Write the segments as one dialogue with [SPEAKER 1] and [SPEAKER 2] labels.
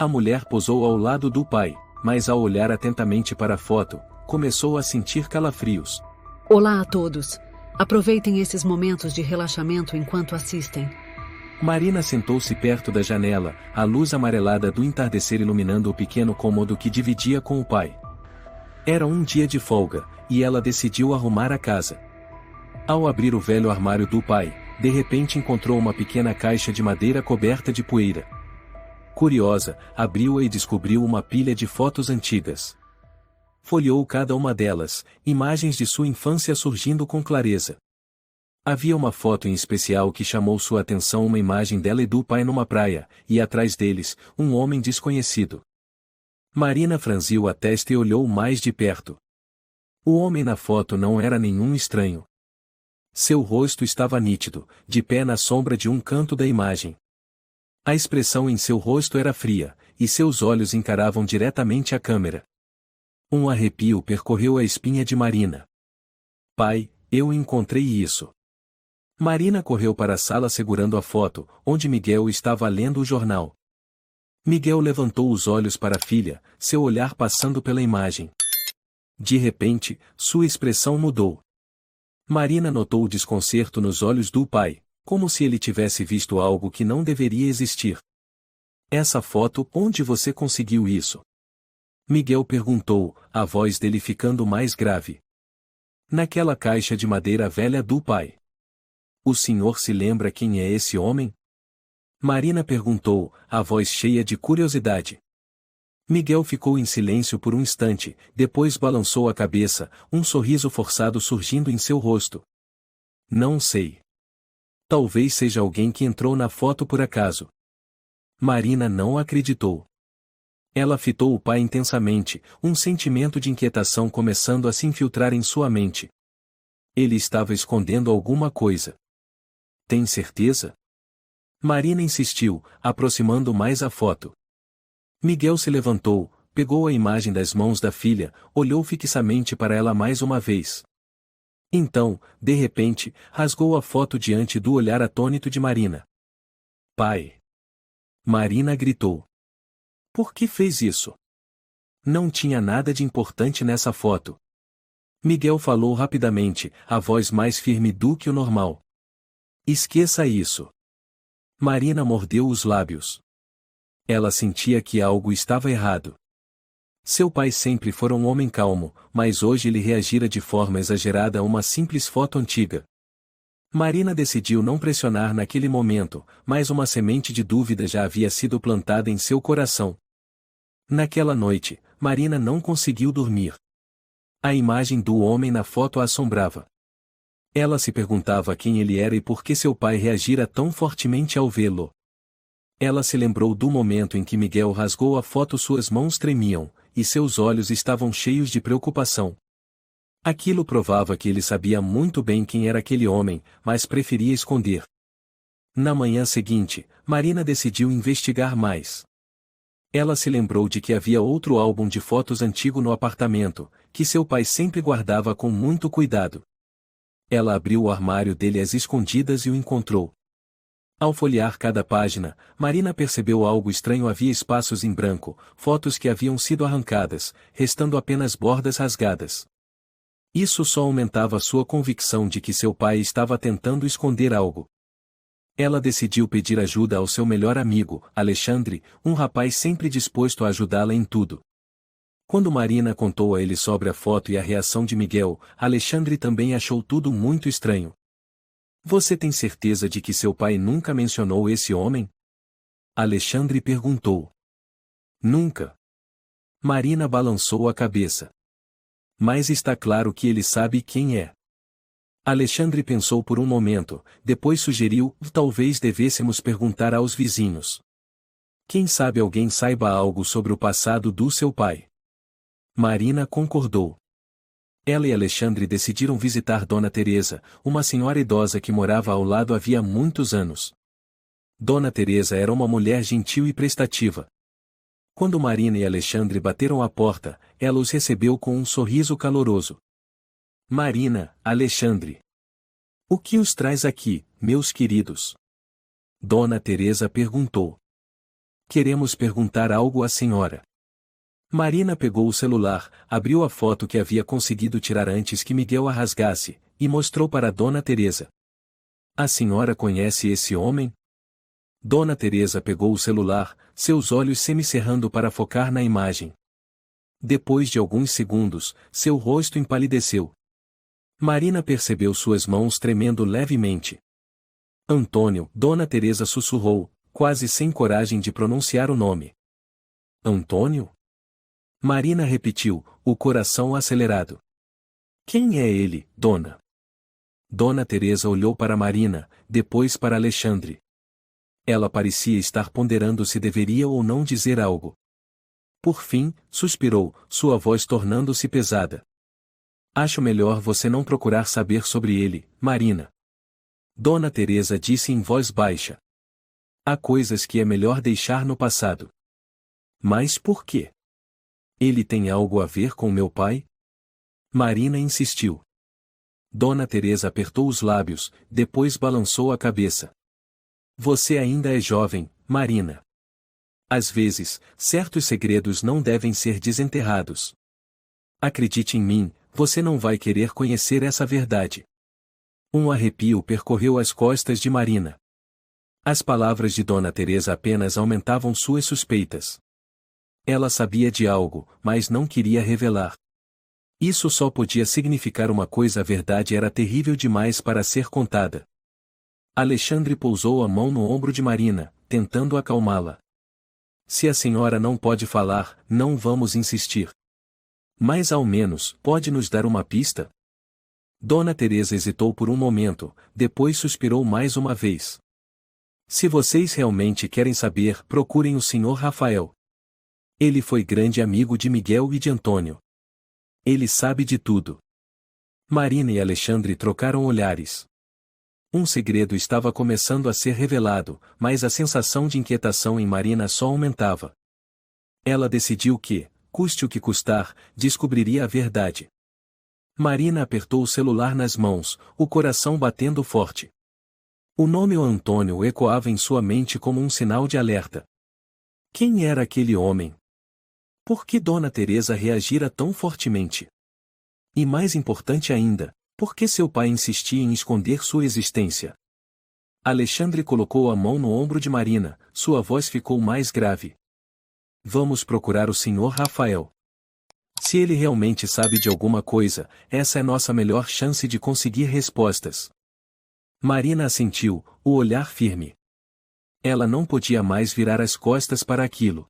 [SPEAKER 1] A mulher posou ao lado do pai, mas ao olhar atentamente para a foto, começou a sentir calafrios.
[SPEAKER 2] Olá a todos. Aproveitem esses momentos de relaxamento enquanto assistem.
[SPEAKER 1] Marina sentou-se perto da janela, a luz amarelada do entardecer iluminando o pequeno cômodo que dividia com o pai. Era um dia de folga, e ela decidiu arrumar a casa. Ao abrir o velho armário do pai, de repente encontrou uma pequena caixa de madeira coberta de poeira. Curiosa, abriu-a e descobriu uma pilha de fotos antigas. Folheou cada uma delas, imagens de sua infância surgindo com clareza. Havia uma foto em especial que chamou sua atenção, uma imagem dela e do pai numa praia, e atrás deles, um homem desconhecido. Marina franziu a testa e olhou mais de perto. O homem na foto não era nenhum estranho. Seu rosto estava nítido, de pé na sombra de um canto da imagem. A expressão em seu rosto era fria, e seus olhos encaravam diretamente a câmera. Um arrepio percorreu a espinha de Marina. Pai, eu encontrei isso. Marina correu para a sala segurando a foto, onde Miguel estava lendo o jornal. Miguel levantou os olhos para a filha, seu olhar passando pela imagem. De repente, sua expressão mudou. Marina notou o desconcerto nos olhos do pai, como se ele tivesse visto algo que não deveria existir. Essa foto, onde você conseguiu isso? Miguel perguntou, a voz dele ficando mais grave. Naquela caixa de madeira velha do pai. O senhor se lembra quem é esse homem? Marina perguntou, a voz cheia de curiosidade. Miguel ficou em silêncio por um instante, depois balançou a cabeça, um sorriso forçado surgindo em seu rosto. Não sei. Talvez seja alguém que entrou na foto por acaso. Marina não acreditou. Ela fitou o pai intensamente, um sentimento de inquietação começando a se infiltrar em sua mente. Ele estava escondendo alguma coisa. Tem certeza? Marina insistiu, aproximando mais a foto. Miguel se levantou, pegou a imagem das mãos da filha, olhou fixamente para ela mais uma vez. Então, de repente, rasgou a foto diante do olhar atônito de Marina. Pai! Marina gritou. Por que fez isso? Não tinha nada de importante nessa foto. Miguel falou rapidamente, a voz mais firme do que o normal. Esqueça isso. Marina mordeu os lábios. Ela sentia que algo estava errado. Seu pai sempre fora um homem calmo, mas hoje ele reagira de forma exagerada a uma simples foto antiga. Marina decidiu não pressionar naquele momento, mas uma semente de dúvida já havia sido plantada em seu coração. Naquela noite, Marina não conseguiu dormir. A imagem do homem na foto a assombrava. Ela se perguntava quem ele era e por que seu pai reagira tão fortemente ao vê-lo. Ela se lembrou do momento em que Miguel rasgou a foto, suas mãos tremiam, e seus olhos estavam cheios de preocupação. Aquilo provava que ele sabia muito bem quem era aquele homem, mas preferia esconder. Na manhã seguinte, Marina decidiu investigar mais. Ela se lembrou de que havia outro álbum de fotos antigo no apartamento, que seu pai sempre guardava com muito cuidado. Ela abriu o armário dele às escondidas e o encontrou. Ao folhear cada página, Marina percebeu algo estranho. Havia espaços em branco, fotos que haviam sido arrancadas, restando apenas bordas rasgadas. Isso só aumentava sua convicção de que seu pai estava tentando esconder algo. Ela decidiu pedir ajuda ao seu melhor amigo, Alexandre, um rapaz sempre disposto a ajudá-la em tudo. Quando Marina contou a ele sobre a foto e a reação de Miguel, Alexandre também achou tudo muito estranho. Você tem certeza de que seu pai nunca mencionou esse homem? Alexandre perguntou. Nunca. Marina balançou a cabeça. Mas está claro que ele sabe quem é. Alexandre pensou por um momento, depois sugeriu, talvez devêssemos perguntar aos vizinhos. Quem sabe alguém saiba algo sobre o passado do seu pai. Marina concordou. Ela e Alexandre decidiram visitar Dona Teresa, uma senhora idosa que morava ao lado havia muitos anos. Dona Teresa era uma mulher gentil e prestativa. Quando Marina e Alexandre bateram à porta, ela os recebeu com um sorriso caloroso. Marina, Alexandre. O que os traz aqui, meus queridos? Dona Teresa perguntou. Queremos perguntar algo à senhora. Marina pegou o celular, abriu a foto que havia conseguido tirar antes que Miguel a rasgasse, e mostrou para Dona Teresa. A senhora conhece esse homem? Dona Teresa pegou o celular, seus olhos semicerrando para focar na imagem. Depois de alguns segundos, seu rosto empalideceu. Marina percebeu suas mãos tremendo levemente. Antônio, Dona Teresa sussurrou, quase sem coragem de pronunciar o nome. Antônio? Marina repetiu, o coração acelerado. Quem é ele, dona? Dona Teresa olhou para Marina, depois para Alexandre. Ela parecia estar ponderando se deveria ou não dizer algo. Por fim, suspirou, sua voz tornando-se pesada. Acho melhor você não procurar saber sobre ele, Marina. Dona Teresa disse em voz baixa. Há coisas que é melhor deixar no passado. Mas por quê? Ele tem algo a ver com meu pai? Marina insistiu. Dona Teresa apertou os lábios, depois balançou a cabeça. Você ainda é jovem, Marina. Às vezes, certos segredos não devem ser desenterrados. Acredite em mim, você não vai querer conhecer essa verdade. Um arrepio percorreu as costas de Marina. As palavras de Dona Teresa apenas aumentavam suas suspeitas. Ela sabia de algo, mas não queria revelar. Isso só podia significar uma coisa: a verdade era terrível demais para ser contada. Alexandre pousou a mão no ombro de Marina, tentando acalmá-la. Se a senhora não pode falar, não vamos insistir. Mas ao menos, pode nos dar uma pista? Dona Teresa hesitou por um momento, depois suspirou mais uma vez. Se vocês realmente querem saber, procurem o Sr. Rafael. Ele foi grande amigo de Miguel e de Antônio. Ele sabe de tudo. Marina e Alexandre trocaram olhares. Um segredo estava começando a ser revelado, mas a sensação de inquietação em Marina só aumentava. Ela decidiu que, custe o que custar, descobriria a verdade. Marina apertou o celular nas mãos, o coração batendo forte. O nome Antônio ecoava em sua mente como um sinal de alerta. Quem era aquele homem? Por que Dona Teresa reagira tão fortemente? E mais importante ainda, por que seu pai insistia em esconder sua existência? Alexandre colocou a mão no ombro de Marina, sua voz ficou mais grave. Vamos procurar o Sr. Rafael. Se ele realmente sabe de alguma coisa, essa é nossa melhor chance de conseguir respostas. Marina assentiu, o olhar firme. Ela não podia mais virar as costas para aquilo.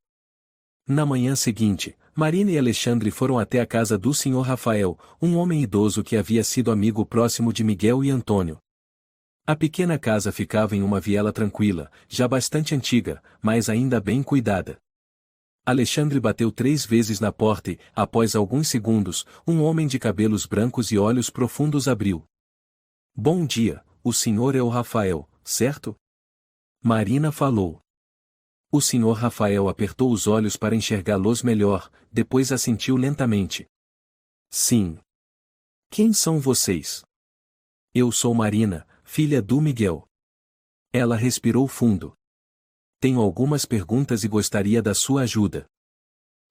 [SPEAKER 1] Na manhã seguinte, Marina e Alexandre foram até a casa do Sr. Rafael, um homem idoso que havia sido amigo próximo de Miguel e Antônio. A pequena casa ficava em uma viela tranquila, já bastante antiga, mas ainda bem cuidada. Alexandre bateu 3 vezes na porta e, após alguns segundos, um homem de cabelos brancos e olhos profundos abriu. Bom dia, o senhor é o Rafael, certo? Marina falou. O Sr. Rafael apertou os olhos para enxergá-los melhor, depois assentiu lentamente. Sim. Quem são vocês? Eu sou Marina, filha do Miguel. Ela respirou fundo. Tenho algumas perguntas e gostaria da sua ajuda.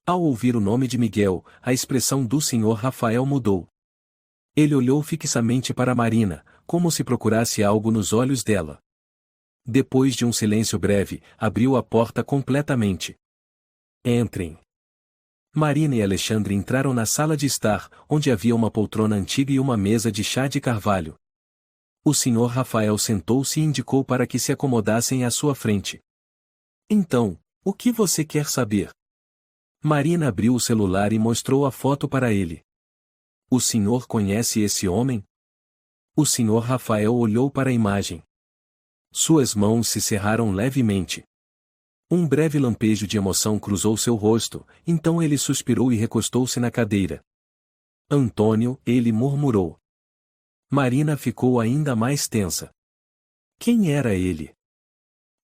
[SPEAKER 1] Ao ouvir o nome de Miguel, a expressão do Sr. Rafael mudou. Ele olhou fixamente para Marina, como se procurasse algo nos olhos dela. Depois de um silêncio breve, abriu a porta completamente. Entrem. Marina e Alexandre entraram na sala de estar, onde havia uma poltrona antiga e uma mesa de chá de carvalho. O Sr. Rafael sentou-se e indicou para que se acomodassem à sua frente. Então, o que você quer saber? Marina abriu o celular e mostrou a foto para ele. O senhor conhece esse homem? O Sr. Rafael olhou para a imagem. Suas mãos se cerraram levemente. Um breve lampejo de emoção cruzou seu rosto, então ele suspirou e recostou-se na cadeira. Antônio, ele murmurou. Marina ficou ainda mais tensa. Quem era ele?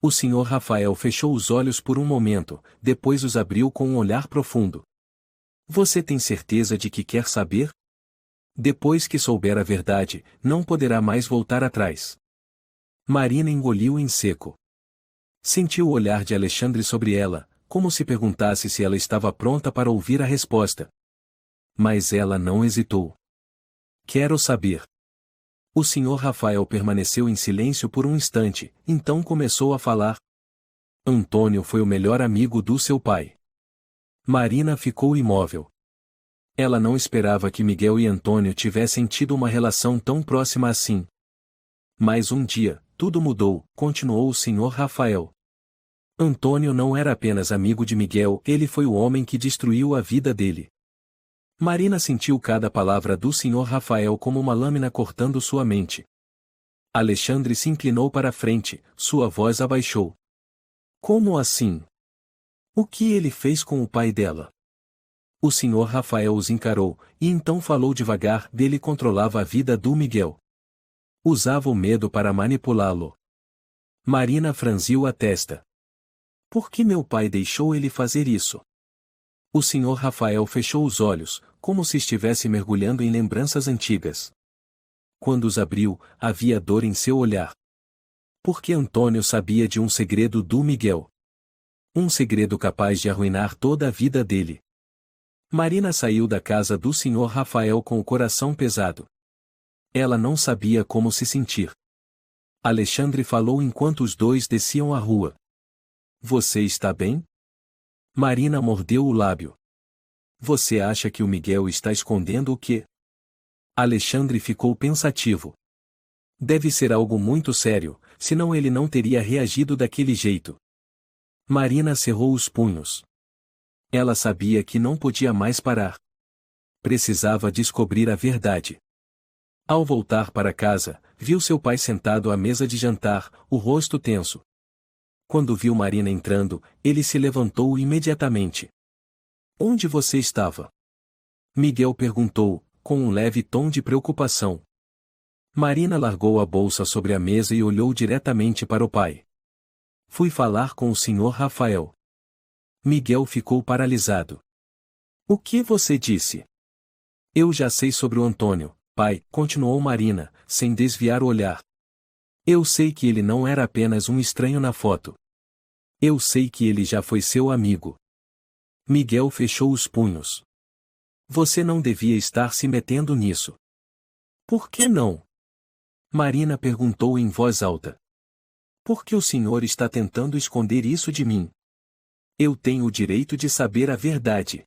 [SPEAKER 1] O Sr. Rafael fechou os olhos por um momento, depois os abriu com um olhar profundo. Você tem certeza de que quer saber? Depois que souber a verdade, não poderá mais voltar atrás. Marina engoliu em seco. Sentiu o olhar de Alexandre sobre ela, como se perguntasse se ela estava pronta para ouvir a resposta. Mas ela não hesitou. Quero saber. O Sr. Rafael permaneceu em silêncio por um instante, então começou a falar. Antônio foi o melhor amigo do seu pai. Marina ficou imóvel. Ela não esperava que Miguel e Antônio tivessem tido uma relação tão próxima assim. Mas um dia, tudo mudou, continuou o Sr. Rafael. Antônio não era apenas amigo de Miguel, ele foi o homem que destruiu a vida dele. Marina sentiu cada palavra do Sr. Rafael como uma lâmina cortando sua mente. Alexandre se inclinou para a frente, sua voz abaixou. Como assim? O que ele fez com o pai dela? O Sr. Rafael os encarou, e então falou devagar. Ele controlava a vida do Miguel. Usava o medo para manipulá-lo. Marina franziu a testa. Por que meu pai deixou ele fazer isso? O Sr. Rafael fechou os olhos, como se estivesse mergulhando em lembranças antigas. Quando os abriu, havia dor em seu olhar. Porque Antônio sabia de um segredo do Miguel. Um segredo capaz de arruinar toda a vida dele. Marina saiu da casa do Sr. Rafael com o coração pesado. Ela não sabia como se sentir. Alexandre falou enquanto os dois desciam a rua. Você está bem? Marina mordeu o lábio. Você acha que o Miguel está escondendo o quê? Alexandre ficou pensativo. Deve ser algo muito sério, senão ele não teria reagido daquele jeito. Marina cerrou os punhos. Ela sabia que não podia mais parar. Precisava descobrir a verdade. Ao voltar para casa, viu seu pai sentado à mesa de jantar, o rosto tenso. Quando viu Marina entrando, ele se levantou imediatamente. Onde você estava? Miguel perguntou, com um leve tom de preocupação. Marina largou a bolsa sobre a mesa e olhou diretamente para o pai. Fui falar com o Sr. Rafael. Miguel ficou paralisado. O que você disse? Eu já sei sobre o Antônio, pai, continuou Marina, sem desviar o olhar. Eu sei que ele não era apenas um estranho na foto. Eu sei que ele já foi seu amigo. Miguel fechou os punhos. Você não devia estar se metendo nisso. Por que não? Marina perguntou em voz alta. Por que o senhor está tentando esconder isso de mim? Eu tenho o direito de saber a verdade.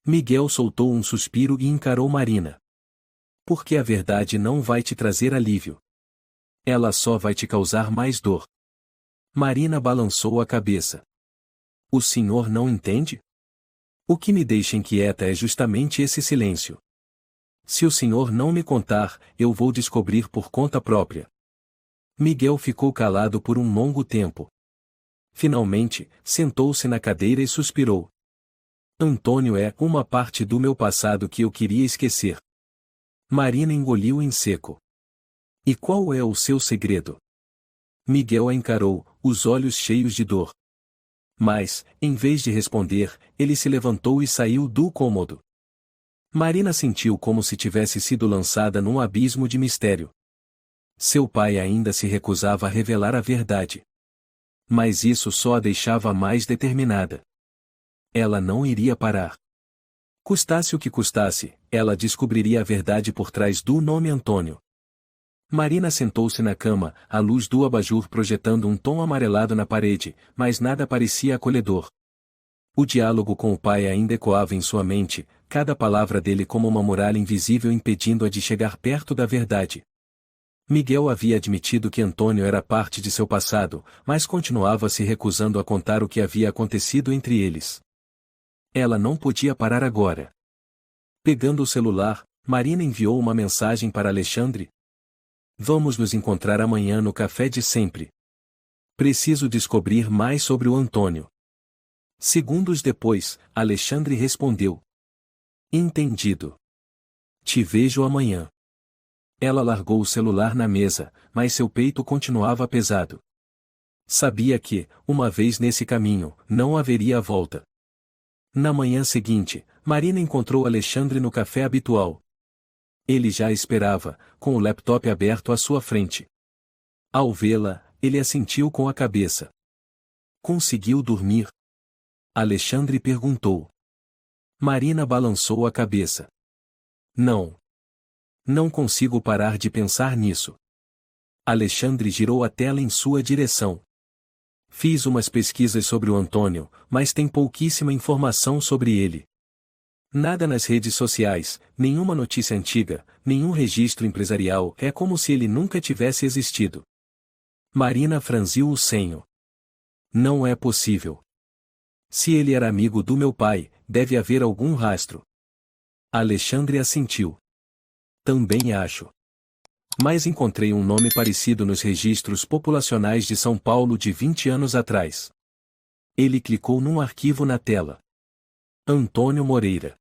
[SPEAKER 1] Miguel soltou um suspiro e encarou Marina. Porque a verdade não vai te trazer alívio. Ela só vai te causar mais dor. Marina balançou a cabeça. O senhor não entende? O que me deixa inquieta é justamente esse silêncio. Se o senhor não me contar, eu vou descobrir por conta própria. Miguel ficou calado por um longo tempo. Finalmente, sentou-se na cadeira e suspirou. Antônio é uma parte do meu passado que eu queria esquecer. Marina engoliu em seco. E qual é o seu segredo? Miguel a encarou, os olhos cheios de dor. Mas, em vez de responder, ele se levantou e saiu do cômodo. Marina sentiu como se tivesse sido lançada num abismo de mistério. Seu pai ainda se recusava a revelar a verdade. Mas isso só a deixava mais determinada. Ela não iria parar. Custasse o que custasse, ela descobriria a verdade por trás do nome Antônio. Marina sentou-se na cama, a luz do abajur projetando um tom amarelado na parede, mas nada parecia acolhedor. O diálogo com o pai ainda ecoava em sua mente, cada palavra dele como uma muralha invisível impedindo-a de chegar perto da verdade. Miguel havia admitido que Antônio era parte de seu passado, mas continuava se recusando a contar o que havia acontecido entre eles. Ela não podia parar agora. Pegando o celular, Marina enviou uma mensagem para Alexandre. Vamos nos encontrar amanhã no café de sempre. Preciso descobrir mais sobre o Antônio. Segundos depois, Alexandre respondeu. Entendido. Te vejo amanhã. Ela largou o celular na mesa, mas seu peito continuava pesado. Sabia que, uma vez nesse caminho, não haveria volta. Na manhã seguinte, Marina encontrou Alexandre no café habitual. Ele já esperava, com o laptop aberto à sua frente. Ao vê-la, ele assentiu com a cabeça. Conseguiu dormir? Alexandre perguntou. Marina balançou a cabeça. Não. Não consigo parar de pensar nisso. Alexandre girou a tela em sua direção. Fiz umas pesquisas sobre o Antônio, mas tem pouquíssima informação sobre ele. Nada nas redes sociais, nenhuma notícia antiga, nenhum registro empresarial, é como se ele nunca tivesse existido. Marina franziu o senho. Não é possível. Se ele era amigo do meu pai, deve haver algum rastro. Alexandre assentiu. Também acho. Mas encontrei um nome parecido nos registros populacionais de São Paulo de 20 anos atrás. Ele clicou num arquivo na tela. Antônio Moreira.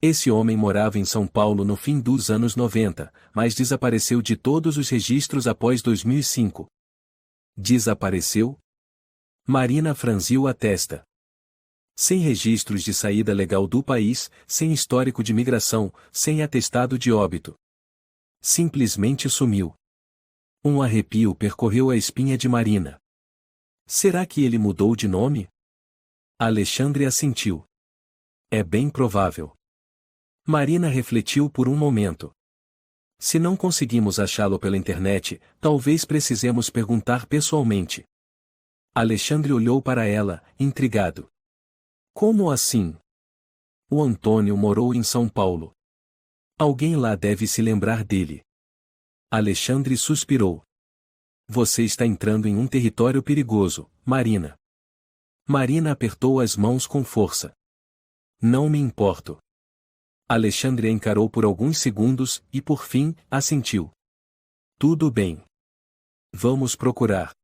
[SPEAKER 1] Esse homem morava em São Paulo no fim dos anos 90, mas desapareceu de todos os registros após 2005. Desapareceu? Marina franziu a testa. Sem registros de saída legal do país, sem histórico de migração, sem atestado de óbito. Simplesmente sumiu. Um arrepio percorreu a espinha de Marina. Será que ele mudou de nome? Alexandre assentiu. É bem provável. Marina refletiu por um momento. Se não conseguimos achá-lo pela internet, talvez precisemos perguntar pessoalmente. Alexandre olhou para ela, intrigado. Como assim? O Antônio morou em São Paulo. Alguém lá deve se lembrar dele. Alexandre suspirou. Você está entrando em um território perigoso, Marina. Marina apertou as mãos com força. Não me importo. Alexandre a encarou por alguns segundos e, por fim, assentiu. Tudo bem. Vamos procurar.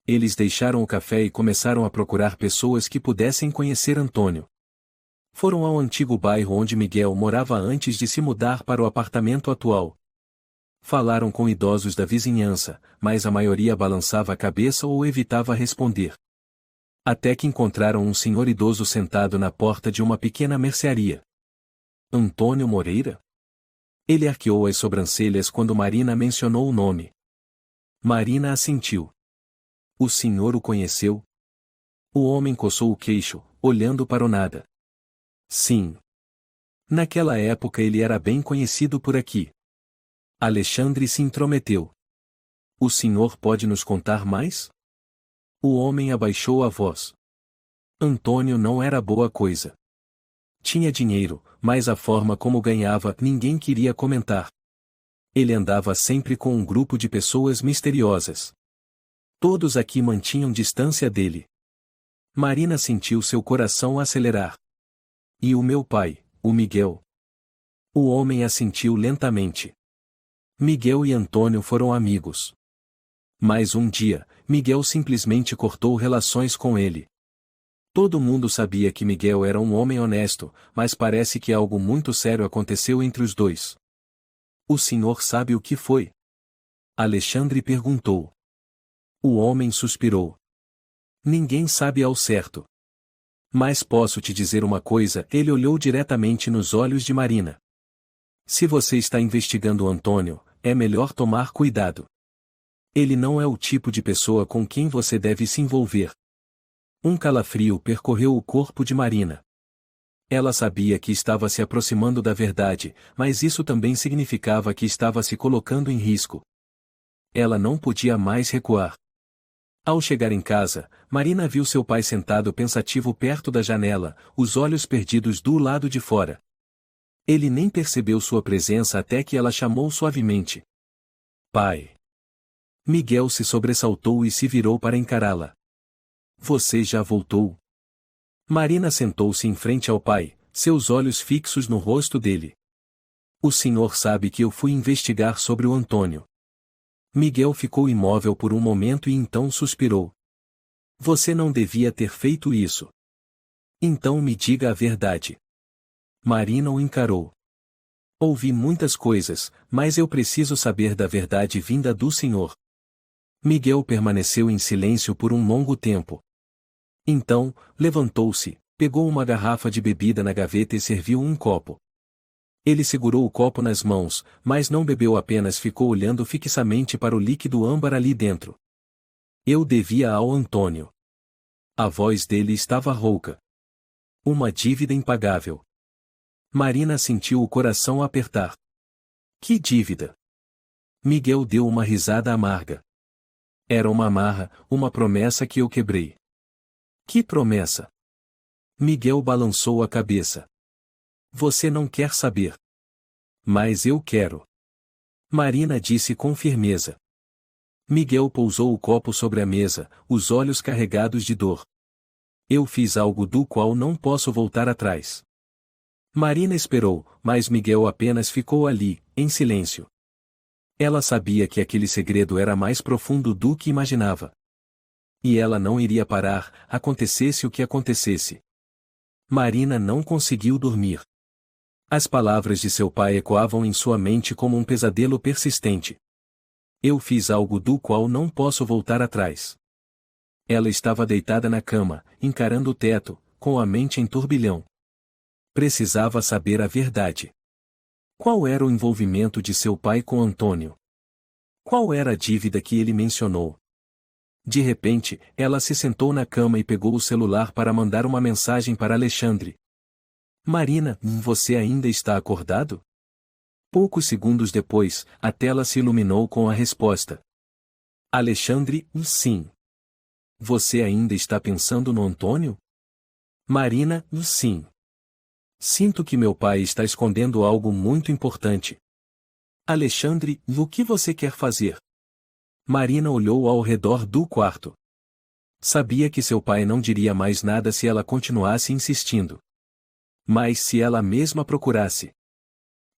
[SPEAKER 1] Eles deixaram o café e começaram a procurar pessoas que pudessem conhecer Antônio. Foram ao antigo bairro onde Miguel morava antes de se mudar para o apartamento atual. Falaram com idosos da vizinhança, mas a maioria balançava a cabeça ou evitava responder. Até que encontraram um senhor idoso sentado na porta de uma pequena mercearia. Antônio Moreira? Ele arqueou as sobrancelhas quando Marina mencionou o nome. Marina assentiu. O senhor o conheceu? O homem coçou o queixo, olhando para o nada. Sim. Naquela época ele era bem conhecido por aqui. Alexandre se intrometeu. O senhor pode nos contar mais? O homem abaixou a voz. Antônio não era boa coisa. Tinha dinheiro, mas a forma como ganhava ninguém queria comentar. Ele andava sempre com um grupo de pessoas misteriosas. Todos aqui mantinham distância dele. Marina sentiu seu coração acelerar. E o meu pai, o Miguel? O homem assentiu lentamente. Miguel e Antônio foram amigos. Mas um dia, Miguel simplesmente cortou relações com ele. Todo mundo sabia que Miguel era um homem honesto, mas parece que algo muito sério aconteceu entre os dois. O senhor sabe o que foi? Alexandre perguntou. O homem suspirou. Ninguém sabe ao certo. Mas posso te dizer uma coisa, ele olhou diretamente nos olhos de Marina. Se você está investigando o Antônio, é melhor tomar cuidado. Ele não é o tipo de pessoa com quem você deve se envolver. Um calafrio percorreu o corpo de Marina. Ela sabia que estava se aproximando da verdade, mas isso também significava que estava se colocando em risco. Ela não podia mais recuar. Ao chegar em casa, Marina viu seu pai sentado pensativo perto da janela, os olhos perdidos do lado de fora. Ele nem percebeu sua presença até que ela chamou suavemente. Pai. Miguel se sobressaltou e se virou para encará-la. Você já voltou? Marina sentou-se em frente ao pai, seus olhos fixos no rosto dele. O senhor sabe que eu fui investigar sobre o Antônio. Miguel ficou imóvel por um momento e então suspirou. Você não devia ter feito isso. Então me diga a verdade. Marina o encarou. Ouvi muitas coisas, mas eu preciso saber da verdade vinda do senhor. Miguel permaneceu em silêncio por um longo tempo. Então, levantou-se, pegou uma garrafa de bebida na gaveta e serviu um copo. Ele segurou o copo nas mãos, mas não bebeu, apenas ficou olhando fixamente para o líquido âmbar ali dentro. Eu devia ao Antônio. A voz dele estava rouca. Uma dívida impagável. Marina sentiu o coração apertar. Que dívida? Miguel deu uma risada amarga. Era uma amarra, uma promessa que eu quebrei. Que promessa? Miguel balançou a cabeça. Você não quer saber. Mas eu quero. Marina disse com firmeza. Miguel pousou o copo sobre a mesa, os olhos carregados de dor. Eu fiz algo do qual não posso voltar atrás. Marina esperou, mas Miguel apenas ficou ali, em silêncio. Ela sabia que aquele segredo era mais profundo do que imaginava. E ela não iria parar, acontecesse o que acontecesse. Marina não conseguiu dormir. As palavras de seu pai ecoavam em sua mente como um pesadelo persistente. Eu fiz algo do qual não posso voltar atrás. Ela estava deitada na cama, encarando o teto, com a mente em turbilhão. Precisava saber a verdade. Qual era o envolvimento de seu pai com Antônio? Qual era a dívida que ele mencionou? De repente, ela se sentou na cama e pegou o celular para mandar uma mensagem para Alexandre. Marina, você ainda está acordado? Poucos segundos depois, a tela se iluminou com a resposta. Alexandre, sim. Você ainda está pensando no Antônio? Marina, sim. Sinto que meu pai está escondendo algo muito importante. Alexandre, o que você quer fazer? Marina olhou ao redor do quarto. Sabia que seu pai não diria mais nada se ela continuasse insistindo. Mas se ela mesma procurasse.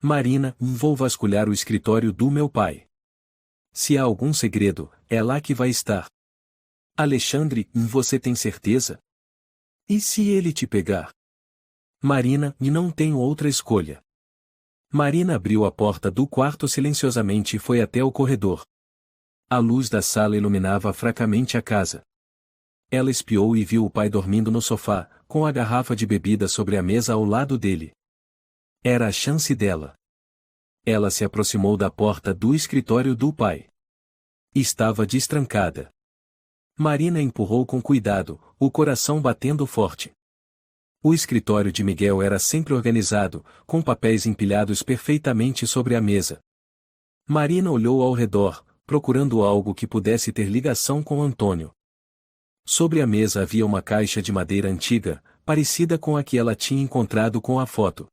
[SPEAKER 1] Marina, vou vasculhar o escritório do meu pai. Se há algum segredo, é lá que vai estar. Alexandre, você tem certeza? E se ele te pegar? Marina, não tenho outra escolha. Marina abriu a porta do quarto silenciosamente e foi até o corredor. A luz da sala iluminava fracamente a casa. Ela espiou e viu o pai dormindo no sofá, com a garrafa de bebida sobre a mesa ao lado dele. Era a chance dela. Ela se aproximou da porta do escritório do pai. Estava destrancada. Marina empurrou com cuidado, o coração batendo forte. O escritório de Miguel era sempre organizado, com papéis empilhados perfeitamente sobre a mesa. Marina olhou ao redor, procurando algo que pudesse ter ligação com Antônio. Sobre a mesa havia uma caixa de madeira antiga, parecida com a que ela tinha encontrado com a foto.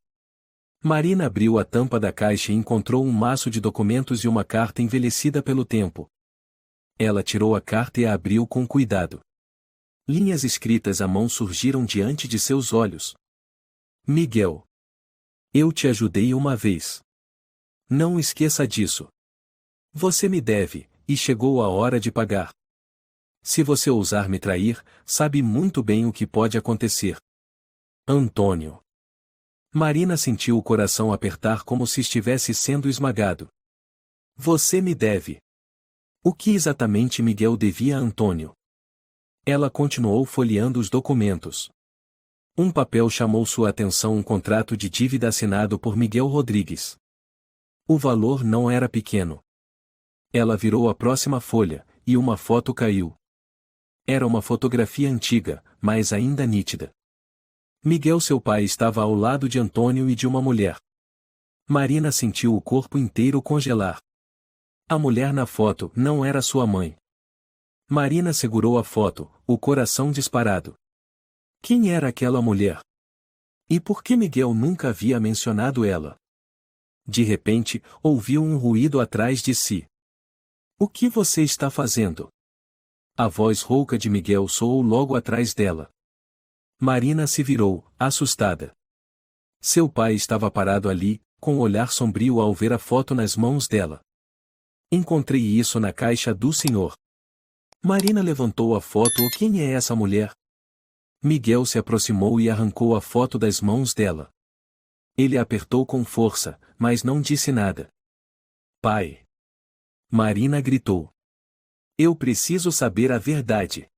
[SPEAKER 1] Marina abriu a tampa da caixa e encontrou um maço de documentos e uma carta envelhecida pelo tempo. Ela tirou a carta e a abriu com cuidado. Linhas escritas à mão surgiram diante de seus olhos. Miguel. Eu te ajudei uma vez. Não esqueça disso. Você me deve, e chegou a hora de pagar. Se você ousar me trair, sabe muito bem o que pode acontecer. Antônio. Marina sentiu o coração apertar como se estivesse sendo esmagado. Você me deve. O que exatamente Miguel devia a Antônio? Ela continuou folheando os documentos. Um papel chamou sua atenção, um contrato de dívida assinado por Miguel Rodrigues. O valor não era pequeno. Ela virou a próxima folha, e uma foto caiu. Era uma fotografia antiga, mas ainda nítida. Miguel, seu pai, estava ao lado de Antônio e de uma mulher. Marina sentiu o corpo inteiro congelar. A mulher na foto não era sua mãe. Marina segurou a foto, o coração disparado. Quem era aquela mulher? E por que Miguel nunca havia mencionado ela? De repente, ouviu um ruído atrás de si. O que você está fazendo? A voz rouca de Miguel soou logo atrás dela. Marina se virou, assustada. Seu pai estava parado ali, com o olhar sombrio ao ver a foto nas mãos dela. Encontrei isso na caixa do senhor. Marina levantou a foto. Quem é essa mulher? Miguel se aproximou e arrancou a foto das mãos dela. Ele a apertou com força, mas não disse nada. Pai! Marina gritou. Eu preciso saber a verdade.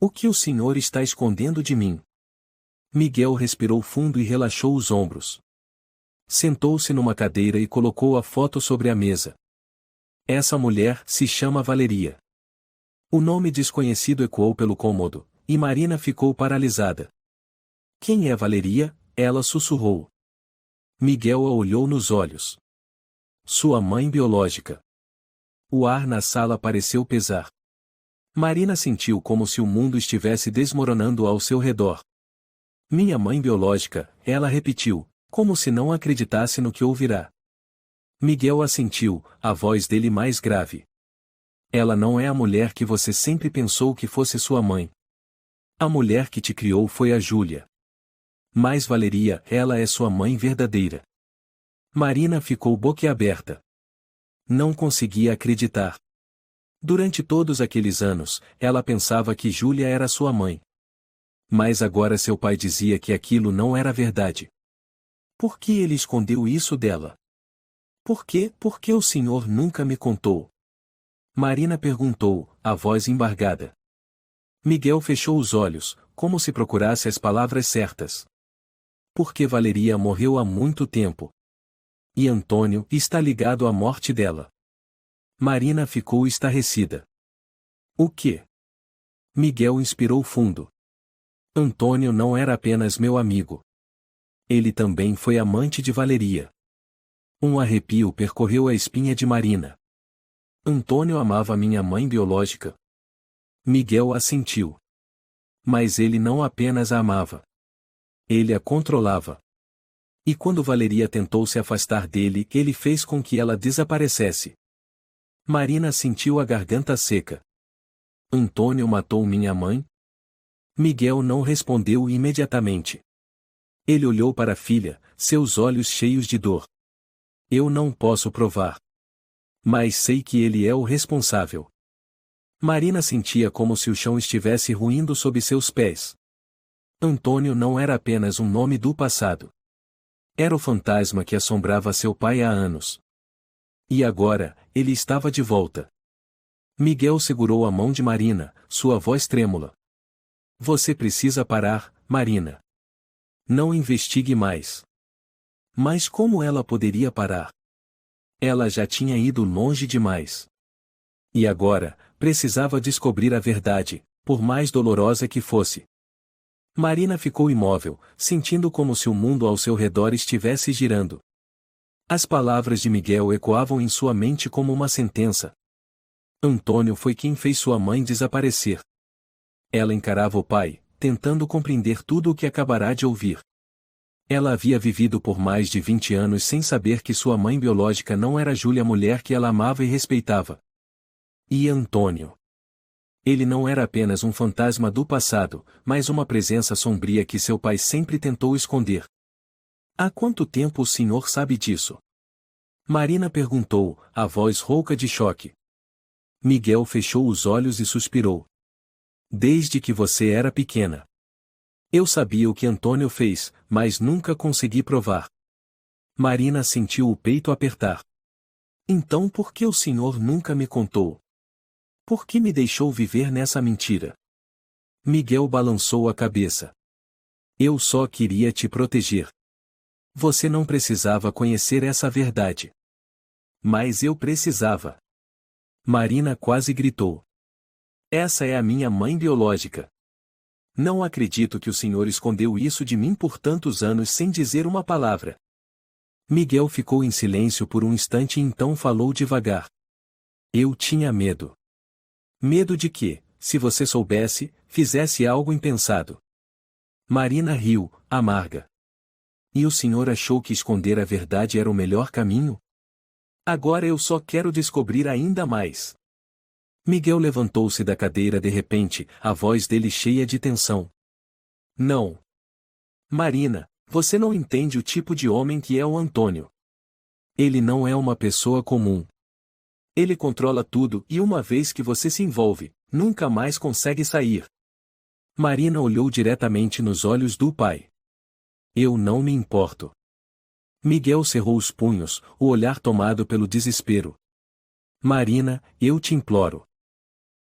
[SPEAKER 1] O que o senhor está escondendo de mim? Miguel respirou fundo e relaxou os ombros. Sentou-se numa cadeira e colocou a foto sobre a mesa. Essa mulher se chama Valeria. O nome desconhecido ecoou pelo cômodo, E Marina ficou paralisada. Quem é Valeria? Ela sussurrou. Miguel a olhou nos olhos. Sua mãe biológica. O ar na sala pareceu pesar. Marina sentiu como se o mundo estivesse desmoronando ao seu redor. Minha mãe biológica, ela repetiu, como se não acreditasse no que ouvirá. Miguel assentiu, a voz dele mais grave. Ela não é a mulher que você sempre pensou que fosse sua mãe. A mulher que te criou foi a Júlia. Mas Valeria, ela é sua mãe verdadeira. Marina ficou boquiaberta. Não conseguia acreditar. Durante todos aqueles anos, ela pensava que Júlia era sua mãe. Mas agora seu pai dizia que aquilo não era verdade. Por que ele escondeu isso dela? Por que o senhor nunca me contou? Marina perguntou, a voz embargada. Miguel fechou os olhos, como se procurasse as palavras certas. Porque Valeria morreu há muito tempo. E Antônio está ligado à morte dela. Marina ficou estarrecida. O quê? Miguel inspirou fundo. Antônio não era apenas meu amigo. Ele também foi amante de Valeria. Um arrepio percorreu a espinha de Marina. Antônio amava minha mãe biológica. Miguel assentiu. Mas ele não apenas a amava. Ele a controlava. E quando Valeria tentou se afastar dele, ele fez com que ela desaparecesse. Marina sentiu a garganta seca. Antônio matou minha mãe? Miguel não respondeu imediatamente. Ele olhou para a filha, seus olhos cheios de dor. Eu não posso provar. Mas sei que ele é o responsável. Marina sentia como se o chão estivesse ruindo sob seus pés. Antônio não era apenas um nome do passado. Era o fantasma que assombrava seu pai há anos. E agora, ele estava de volta. Miguel segurou a mão de Marina, sua voz trêmula. Você precisa parar, Marina. Não investigue mais. Mas como ela poderia parar? Ela já tinha ido longe demais. E agora, precisava descobrir a verdade, por mais dolorosa que fosse. Marina ficou imóvel, sentindo como se o mundo ao seu redor estivesse girando. As palavras de Miguel ecoavam em sua mente como uma sentença. Antônio foi quem fez sua mãe desaparecer. Ela encarava o pai, tentando compreender tudo o que acabará de ouvir. Ela havia vivido por mais de 20 anos sem saber que sua mãe biológica não era Júlia, a mulher que ela amava e respeitava. E Antônio. Ele não era apenas um fantasma do passado, mas uma presença sombria que seu pai sempre tentou esconder. Há quanto tempo o senhor sabe disso? Marina perguntou, a voz rouca de choque. Miguel fechou os olhos e suspirou. Desde que você era pequena. Eu sabia o que Antônio fez, mas nunca consegui provar. Marina sentiu o peito apertar. Então por que o senhor nunca me contou? Por que me deixou viver nessa mentira? Miguel balançou a cabeça. Eu só queria te proteger. Você não precisava conhecer essa verdade. Mas eu precisava. Marina quase gritou. Essa é a minha mãe biológica. Não acredito que o senhor escondeu isso de mim por tantos anos sem dizer uma palavra. Miguel ficou em silêncio por um instante e então falou devagar. Eu tinha medo. Medo de que, se você soubesse, fizesse algo impensado. Marina riu, amarga. E o senhor achou que esconder a verdade era o melhor caminho? Agora eu só quero descobrir ainda mais. Miguel levantou-se da cadeira de repente, a voz dele cheia de tensão. Não. Marina, você não entende o tipo de homem que é o Antônio. Ele não é uma pessoa comum. Ele controla tudo e uma vez que você se envolve, nunca mais consegue sair. Marina olhou diretamente nos olhos do pai. Eu não me importo. Miguel cerrou os punhos, o olhar tomado pelo desespero. Marina, eu te imploro.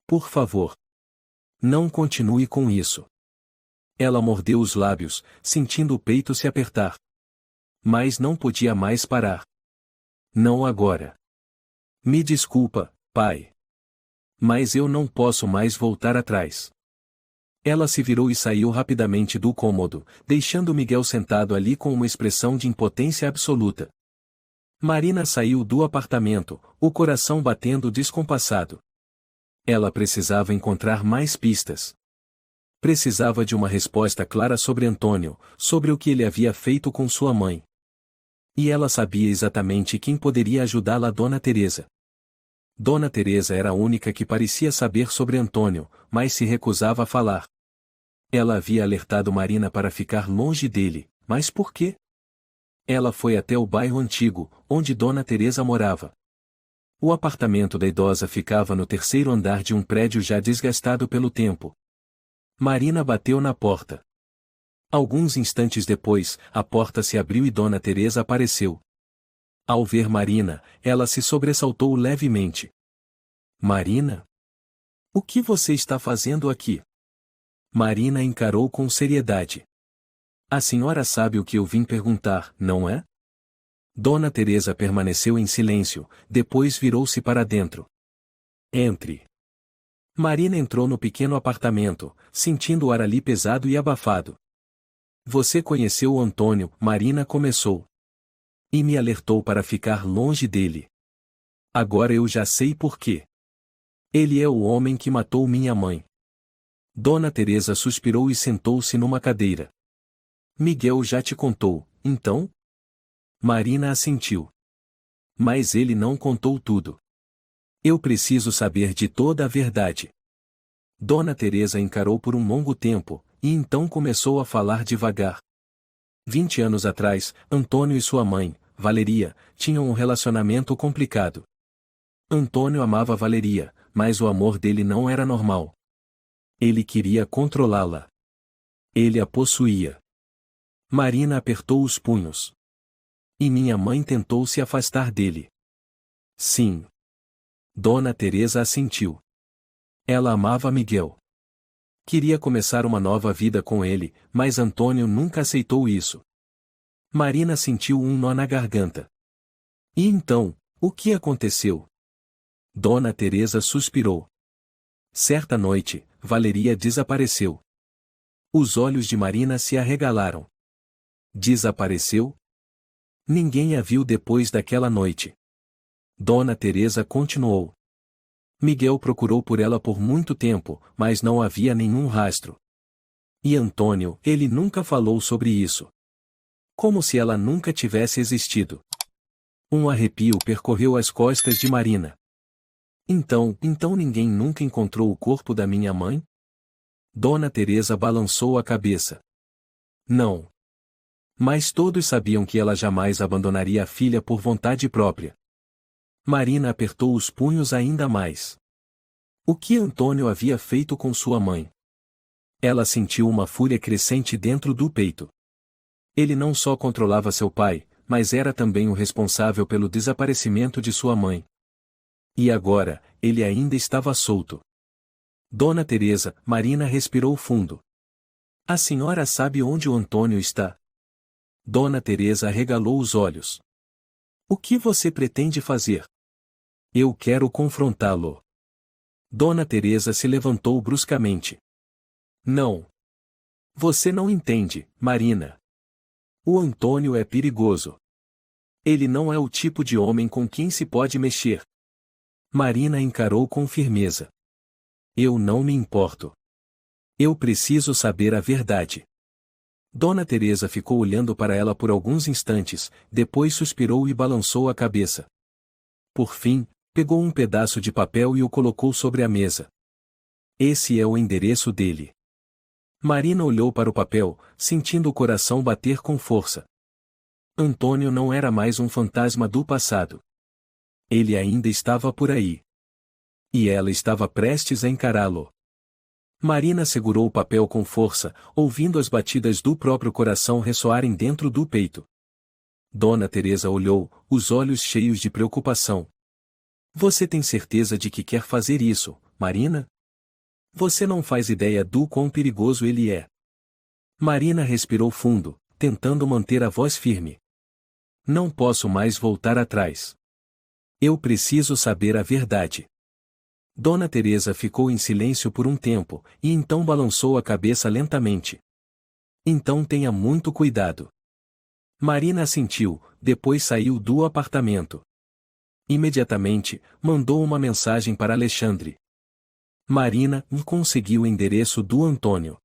[SPEAKER 1] Por favor. Não continue com isso. Ela mordeu os lábios, sentindo o peito se apertar. Mas não podia mais parar. Não agora. Me desculpa, pai. Mas eu não posso mais voltar atrás. Ela se virou e saiu rapidamente do cômodo, deixando Miguel sentado ali com uma expressão de impotência absoluta. Marina saiu do apartamento, o coração batendo descompassado. Ela precisava encontrar mais pistas. Precisava de uma resposta clara sobre Antônio, sobre o que ele havia feito com sua mãe. E ela sabia exatamente quem poderia ajudá-la, Dona Teresa. Dona Teresa era a única que parecia saber sobre Antônio, mas se recusava a falar. Ela havia alertado Marina para ficar longe dele, mas por quê? Ela foi até o bairro antigo, onde Dona Teresa morava. O apartamento da idosa ficava no terceiro andar de um prédio já desgastado pelo tempo. Marina bateu na porta. Alguns instantes depois, a porta se abriu e Dona Teresa apareceu. Ao ver Marina, ela se sobressaltou levemente. Marina? O que você está fazendo aqui? Marina encarou com seriedade. A senhora sabe o que eu vim perguntar, não é? Dona Teresa permaneceu em silêncio, depois virou-se para dentro. Entre. Marina entrou no pequeno apartamento, sentindo o ar ali pesado e abafado. Você conheceu o Antônio, Marina começou. E me alertou para ficar longe dele. Agora eu já sei por quê. Ele é o homem que matou minha mãe. Dona Teresa suspirou e sentou-se numa cadeira. Miguel já te contou, então? Marina assentiu. Mas ele não contou tudo. Eu preciso saber de toda a verdade. Dona Teresa encarou por um longo tempo, e então começou a falar devagar. 20 anos atrás, Antônio e sua mãe, Valeria, tinham um relacionamento complicado. Antônio amava Valeria, mas o amor dele não era normal. Ele queria controlá-la. Ele a possuía. Marina apertou os punhos. E minha mãe tentou se afastar dele. Sim. Dona Teresa assentiu. Ela amava Miguel. Queria começar uma nova vida com ele, mas Antônio nunca aceitou isso. Marina sentiu um nó na garganta. E então, o que aconteceu? Dona Teresa suspirou. Certa noite, Valeria desapareceu. Os olhos de Marina se arregalaram. Desapareceu? Ninguém a viu depois daquela noite. Dona Teresa continuou. Miguel procurou por ela por muito tempo, mas não havia nenhum rastro. E Antônio, ele nunca falou sobre isso. Como se ela nunca tivesse existido. Um arrepio percorreu as costas de Marina. Então ninguém nunca encontrou o corpo da minha mãe? Dona Teresa balançou a cabeça. Não. Mas todos sabiam que ela jamais abandonaria a filha por vontade própria. Marina apertou os punhos ainda mais. O que Antônio havia feito com sua mãe? Ela sentiu uma fúria crescente dentro do peito. Ele não só controlava seu pai, mas era também o responsável pelo desaparecimento de sua mãe. E agora, ele ainda estava solto. Dona Teresa, Marina respirou fundo. A senhora sabe onde o Antônio está? Dona Teresa arregalou os olhos. O que você pretende fazer? Eu quero confrontá-lo. Dona Teresa se levantou bruscamente. Não. Você não entende, Marina. O Antônio é perigoso. Ele não é o tipo de homem com quem se pode mexer. Marina encarou com firmeza. Eu não me importo. Eu preciso saber a verdade. Dona Teresa ficou olhando para ela por alguns instantes, depois suspirou e balançou a cabeça. Por fim, pegou um pedaço de papel e o colocou sobre a mesa. Esse é o endereço dele. Marina olhou para o papel, sentindo o coração bater com força. Antônio não era mais um fantasma do passado. Ele ainda estava por aí. E ela estava prestes a encará-lo. Marina segurou o papel com força, ouvindo as batidas do próprio coração ressoarem dentro do peito. Dona Teresa olhou, os olhos cheios de preocupação. Você tem certeza de que quer fazer isso, Marina? Você não faz ideia do quão perigoso ele é. Marina respirou fundo, tentando manter a voz firme. Não posso mais voltar atrás. Eu preciso saber a verdade. Dona Teresa ficou em silêncio por um tempo, e então balançou a cabeça lentamente. Então tenha muito cuidado. Marina assentiu, depois saiu do apartamento. Imediatamente, mandou uma mensagem para Alexandre. Marina conseguiu o endereço do Antônio.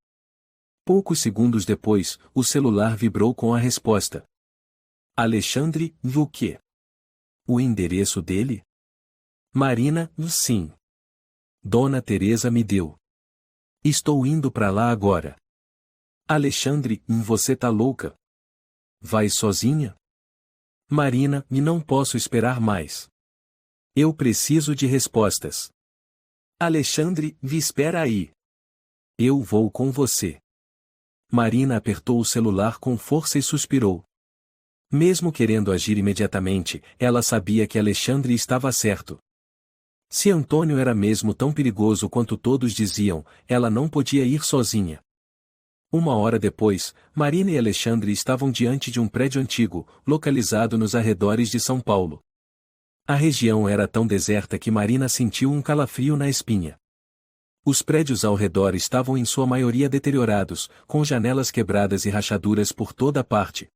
[SPEAKER 1] Poucos segundos depois, o celular vibrou com a resposta. Alexandre, o quê? O endereço dele? Marina, sim. Dona Teresa me deu. Estou indo para lá agora. Alexandre, você tá louca? Vai sozinha? Marina, não posso esperar mais. Eu preciso de respostas. Alexandre, espera aí. Eu vou com você. Marina apertou o celular com força e suspirou. Mesmo querendo agir imediatamente, ela sabia que Alexandre estava certo. Se Antônio era mesmo tão perigoso quanto todos diziam, ela não podia ir sozinha. Uma hora depois, Marina e Alexandre estavam diante de um prédio antigo, localizado nos arredores de São Paulo. A região era tão deserta que Marina sentiu um calafrio na espinha. Os prédios ao redor estavam em sua maioria deteriorados, com janelas quebradas e rachaduras por toda parte.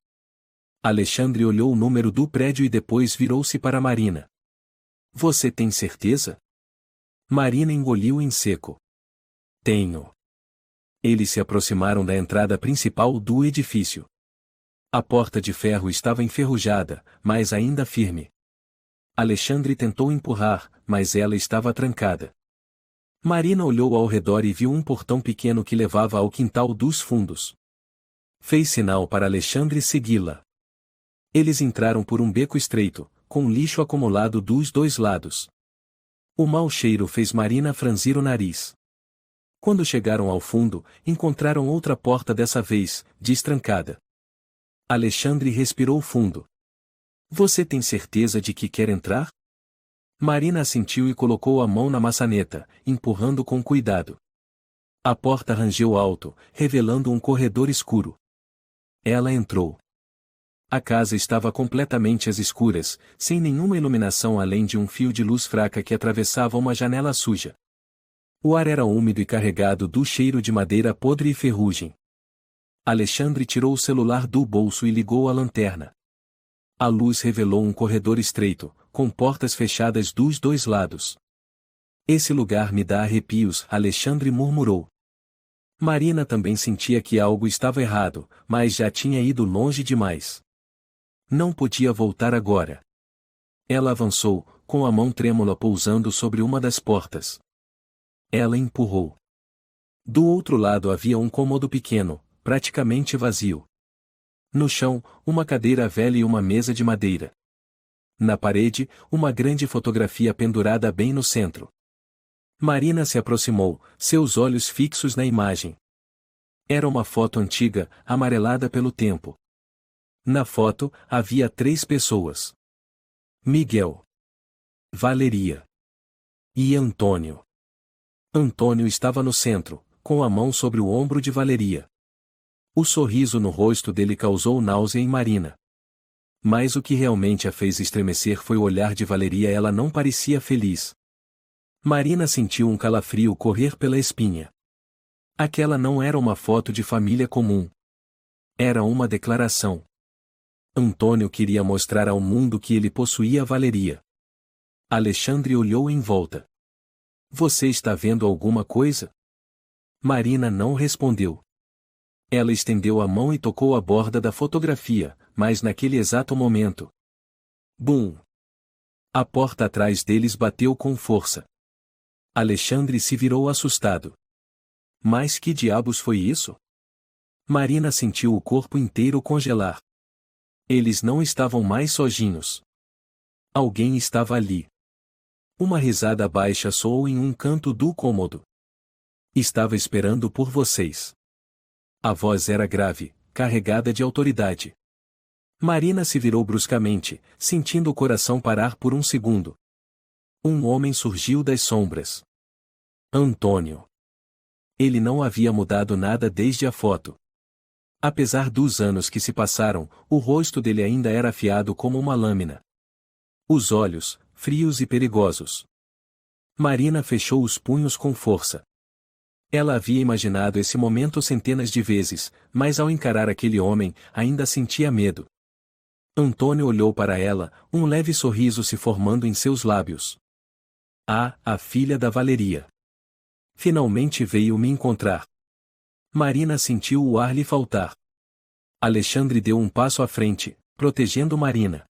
[SPEAKER 1] Alexandre olhou o número do prédio e depois virou-se para Marina. Você tem certeza? Marina engoliu em seco. Tenho. Eles se aproximaram da entrada principal do edifício. A porta de ferro estava enferrujada, mas ainda firme. Alexandre tentou empurrar, mas ela estava trancada. Marina olhou ao redor e viu um portão pequeno que levava ao quintal dos fundos. Fez sinal para Alexandre segui-la. Eles entraram por um beco estreito, com lixo acumulado dos dois lados. O mau cheiro fez Marina franzir o nariz. Quando chegaram ao fundo, encontraram outra porta dessa vez, destrancada. Alexandre respirou fundo. Você tem certeza de que quer entrar? Marina assentiu e colocou a mão na maçaneta, empurrando com cuidado. A porta rangeu alto, revelando um corredor escuro. Ela entrou. A casa estava completamente às escuras, sem nenhuma iluminação além de um fio de luz fraca que atravessava uma janela suja. O ar era úmido e carregado do cheiro de madeira podre e ferrugem. Alexandre tirou o celular do bolso e ligou a lanterna. A luz revelou um corredor estreito, com portas fechadas dos dois lados. Esse lugar me dá arrepios, Alexandre murmurou. Marina também sentia que algo estava errado, mas já tinha ido longe demais. Não podia voltar agora. Ela avançou, com a mão trêmula pousando sobre uma das portas. Ela empurrou. Do outro lado havia um cômodo pequeno, praticamente vazio. No chão, uma cadeira velha e uma mesa de madeira. Na parede, uma grande fotografia pendurada bem no centro. Marina se aproximou, seus olhos fixos na imagem. Era uma foto antiga, amarelada pelo tempo. Na foto, havia 3 pessoas. Miguel, Valeria e Antônio. Antônio estava no centro, com a mão sobre o ombro de Valeria. O sorriso no rosto dele causou náusea em Marina. Mas o que realmente a fez estremecer foi o olhar de Valeria. Ela não parecia feliz. Marina sentiu um calafrio correr pela espinha. Aquela não era uma foto de família comum. Era uma declaração. Antônio queria mostrar ao mundo que ele possuía Valeria. Alexandre olhou em volta. Você está vendo alguma coisa? Marina não respondeu. Ela estendeu a mão e tocou a borda da fotografia, mas naquele exato momento. Bum! A porta atrás deles bateu com força. Alexandre se virou assustado. Mas que diabos foi isso? Marina sentiu o corpo inteiro congelar. Eles não estavam mais sozinhos. Alguém estava ali. Uma risada baixa soou em um canto do cômodo. Estava esperando por vocês. A voz era grave, carregada de autoridade. Marina se virou bruscamente, sentindo o coração parar por um segundo. Um homem surgiu das sombras. Antônio. Ele não havia mudado nada desde a foto. Apesar dos anos que se passaram, o rosto dele ainda era afiado como uma lâmina. Os olhos, frios e perigosos. Marina fechou os punhos com força. Ela havia imaginado esse momento centenas de vezes, mas ao encarar aquele homem, ainda sentia medo. Antônio olhou para ela, um leve sorriso se formando em seus lábios. Ah, a filha da Valeria. Finalmente veio me encontrar. Marina sentiu o ar lhe faltar. Alexandre deu um passo à frente, protegendo Marina.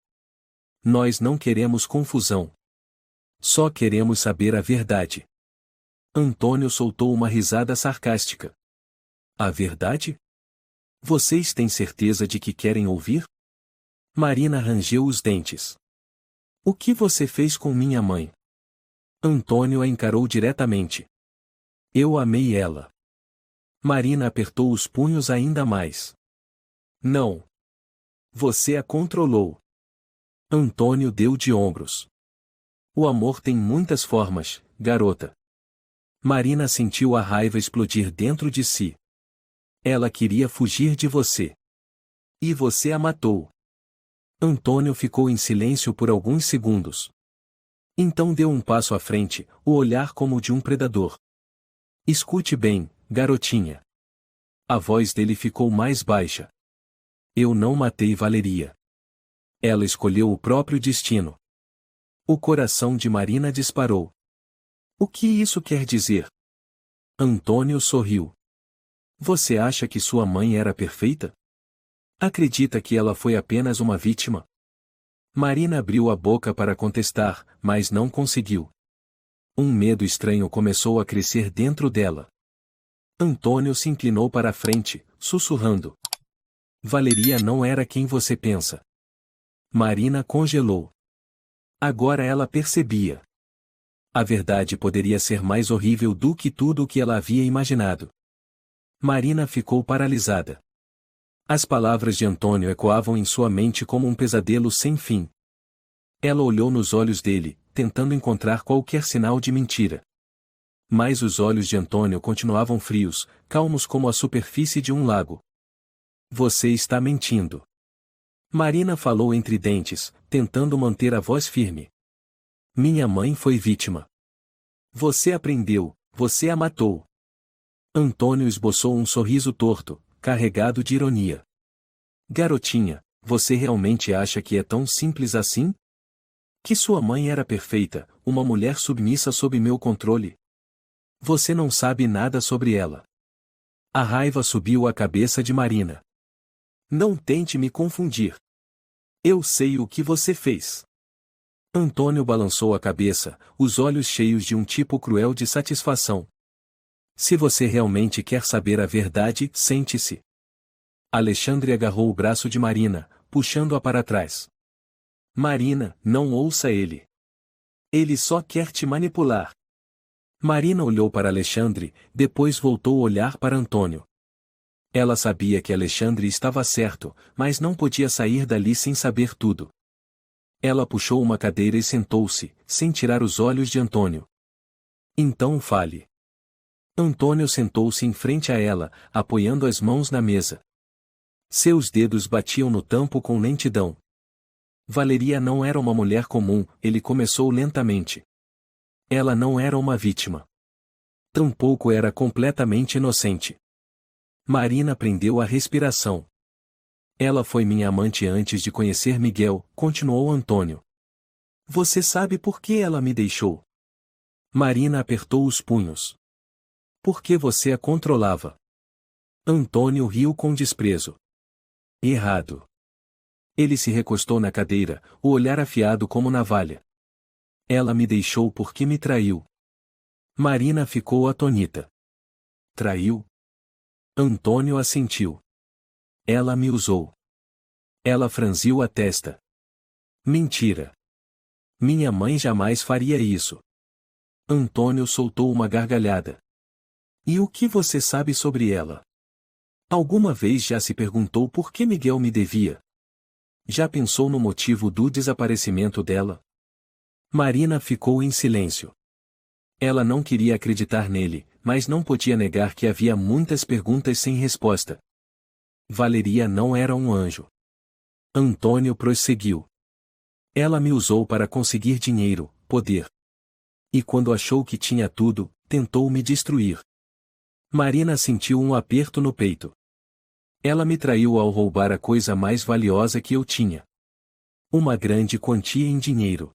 [SPEAKER 1] Nós não queremos confusão. Só queremos saber a verdade. Antônio soltou uma risada sarcástica. A verdade? Vocês têm certeza de que querem ouvir? Marina rangeu os dentes. O que você fez com minha mãe? Antônio a encarou diretamente. Eu amei ela. Marina apertou os punhos ainda mais. Não. Você a controlou. Antônio deu de ombros. O amor tem muitas formas, garota. Marina sentiu a raiva explodir dentro de si. Ela queria fugir de você. E você a matou. Antônio ficou em silêncio por alguns segundos. Então deu um passo à frente, o olhar como o de um predador. Escute bem, garotinha. A voz dele ficou mais baixa. Eu não matei Valeria. Ela escolheu o próprio destino. O coração de Marina disparou. O que isso quer dizer? Antônio sorriu. Você acha que sua mãe era perfeita? Acredita que ela foi apenas uma vítima? Marina abriu a boca para contestar, mas não conseguiu. Um medo estranho começou a crescer dentro dela. Antônio se inclinou para a frente, sussurrando. Valeria não era quem você pensa. Marina congelou. Agora ela percebia. A verdade poderia ser mais horrível do que tudo o que ela havia imaginado. Marina ficou paralisada. As palavras de Antônio ecoavam em sua mente como um pesadelo sem fim. Ela olhou nos olhos dele, tentando encontrar qualquer sinal de mentira. Mas os olhos de Antônio continuavam frios, calmos como a superfície de um lago. Você está mentindo. Marina falou entre dentes, tentando manter a voz firme. Minha mãe foi vítima. Você aprendeu, você a matou. Antônio esboçou um sorriso torto, carregado de ironia. Garotinha, você realmente acha que é tão simples assim? Que sua mãe era perfeita, uma mulher submissa sob meu controle? Você não sabe nada sobre ela. A raiva subiu à cabeça de Marina. Não tente me confundir. Eu sei o que você fez. Antônio balançou a cabeça, os olhos cheios de um tipo cruel de satisfação. Se você realmente quer saber a verdade, sente-se. Alexandre agarrou o braço de Marina, puxando-a para trás. Marina, não ouça ele. Ele só quer te manipular. Marina olhou para Alexandre, depois voltou a olhar para Antônio. Ela sabia que Alexandre estava certo, mas não podia sair dali sem saber tudo. Ela puxou uma cadeira e sentou-se, sem tirar os olhos de Antônio. Então fale. Antônio sentou-se em frente a ela, apoiando as mãos na mesa. Seus dedos batiam no tampo com lentidão. Valeria não era uma mulher comum, ele começou lentamente. Ela não era uma vítima. Tampouco era completamente inocente. Marina prendeu a respiração. Ela foi minha amante antes de conhecer Miguel, continuou Antônio. Você sabe por que ela me deixou? Marina apertou os punhos. Porque você a controlava. Antônio riu com desprezo. Errado. Ele se recostou na cadeira, o olhar afiado como navalha. Ela me deixou porque me traiu. Marina ficou atônita. Traiu? Antônio assentiu. Ela me usou. Ela franziu a testa. Mentira. Minha mãe jamais faria isso. Antônio soltou uma gargalhada. E o que você sabe sobre ela? Alguma vez já se perguntou por que Miguel me devia? Já pensou no motivo do desaparecimento dela? Marina ficou em silêncio. Ela não queria acreditar nele, mas não podia negar que havia muitas perguntas sem resposta. Valeria não era um anjo. Antônio prosseguiu. Ela me usou para conseguir dinheiro, poder. E quando achou que tinha tudo, tentou me destruir. Marina sentiu um aperto no peito. Ela me traiu ao roubar a coisa mais valiosa que eu tinha. Uma grande quantia em dinheiro.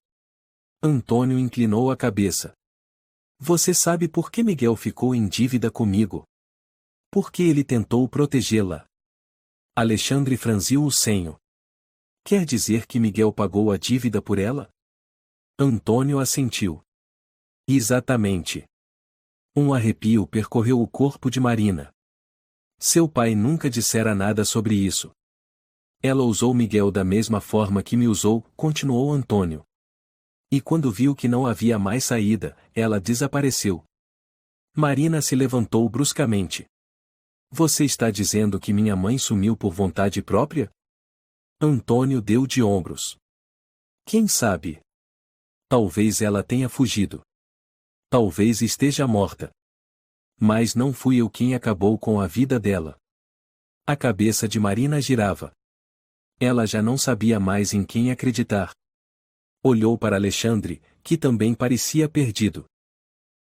[SPEAKER 1] Antônio inclinou a cabeça. Você sabe por que Miguel ficou em dívida comigo? Porque ele tentou protegê-la. Alexandre franziu o senho. Quer dizer que Miguel pagou a dívida por ela? Antônio assentiu. Exatamente. Um arrepio percorreu o corpo de Marina. Seu pai nunca dissera nada sobre isso. Ela usou Miguel da mesma forma que me usou, continuou Antônio. E quando viu que não havia mais saída, ela desapareceu. Marina se levantou bruscamente. Você está dizendo que minha mãe sumiu por vontade própria? Antônio deu de ombros. Quem sabe? Talvez ela tenha fugido. Talvez esteja morta. Mas não fui eu quem acabou com a vida dela. A cabeça de Marina girava. Ela já não sabia mais em quem acreditar. Olhou para Alexandre, que também parecia perdido.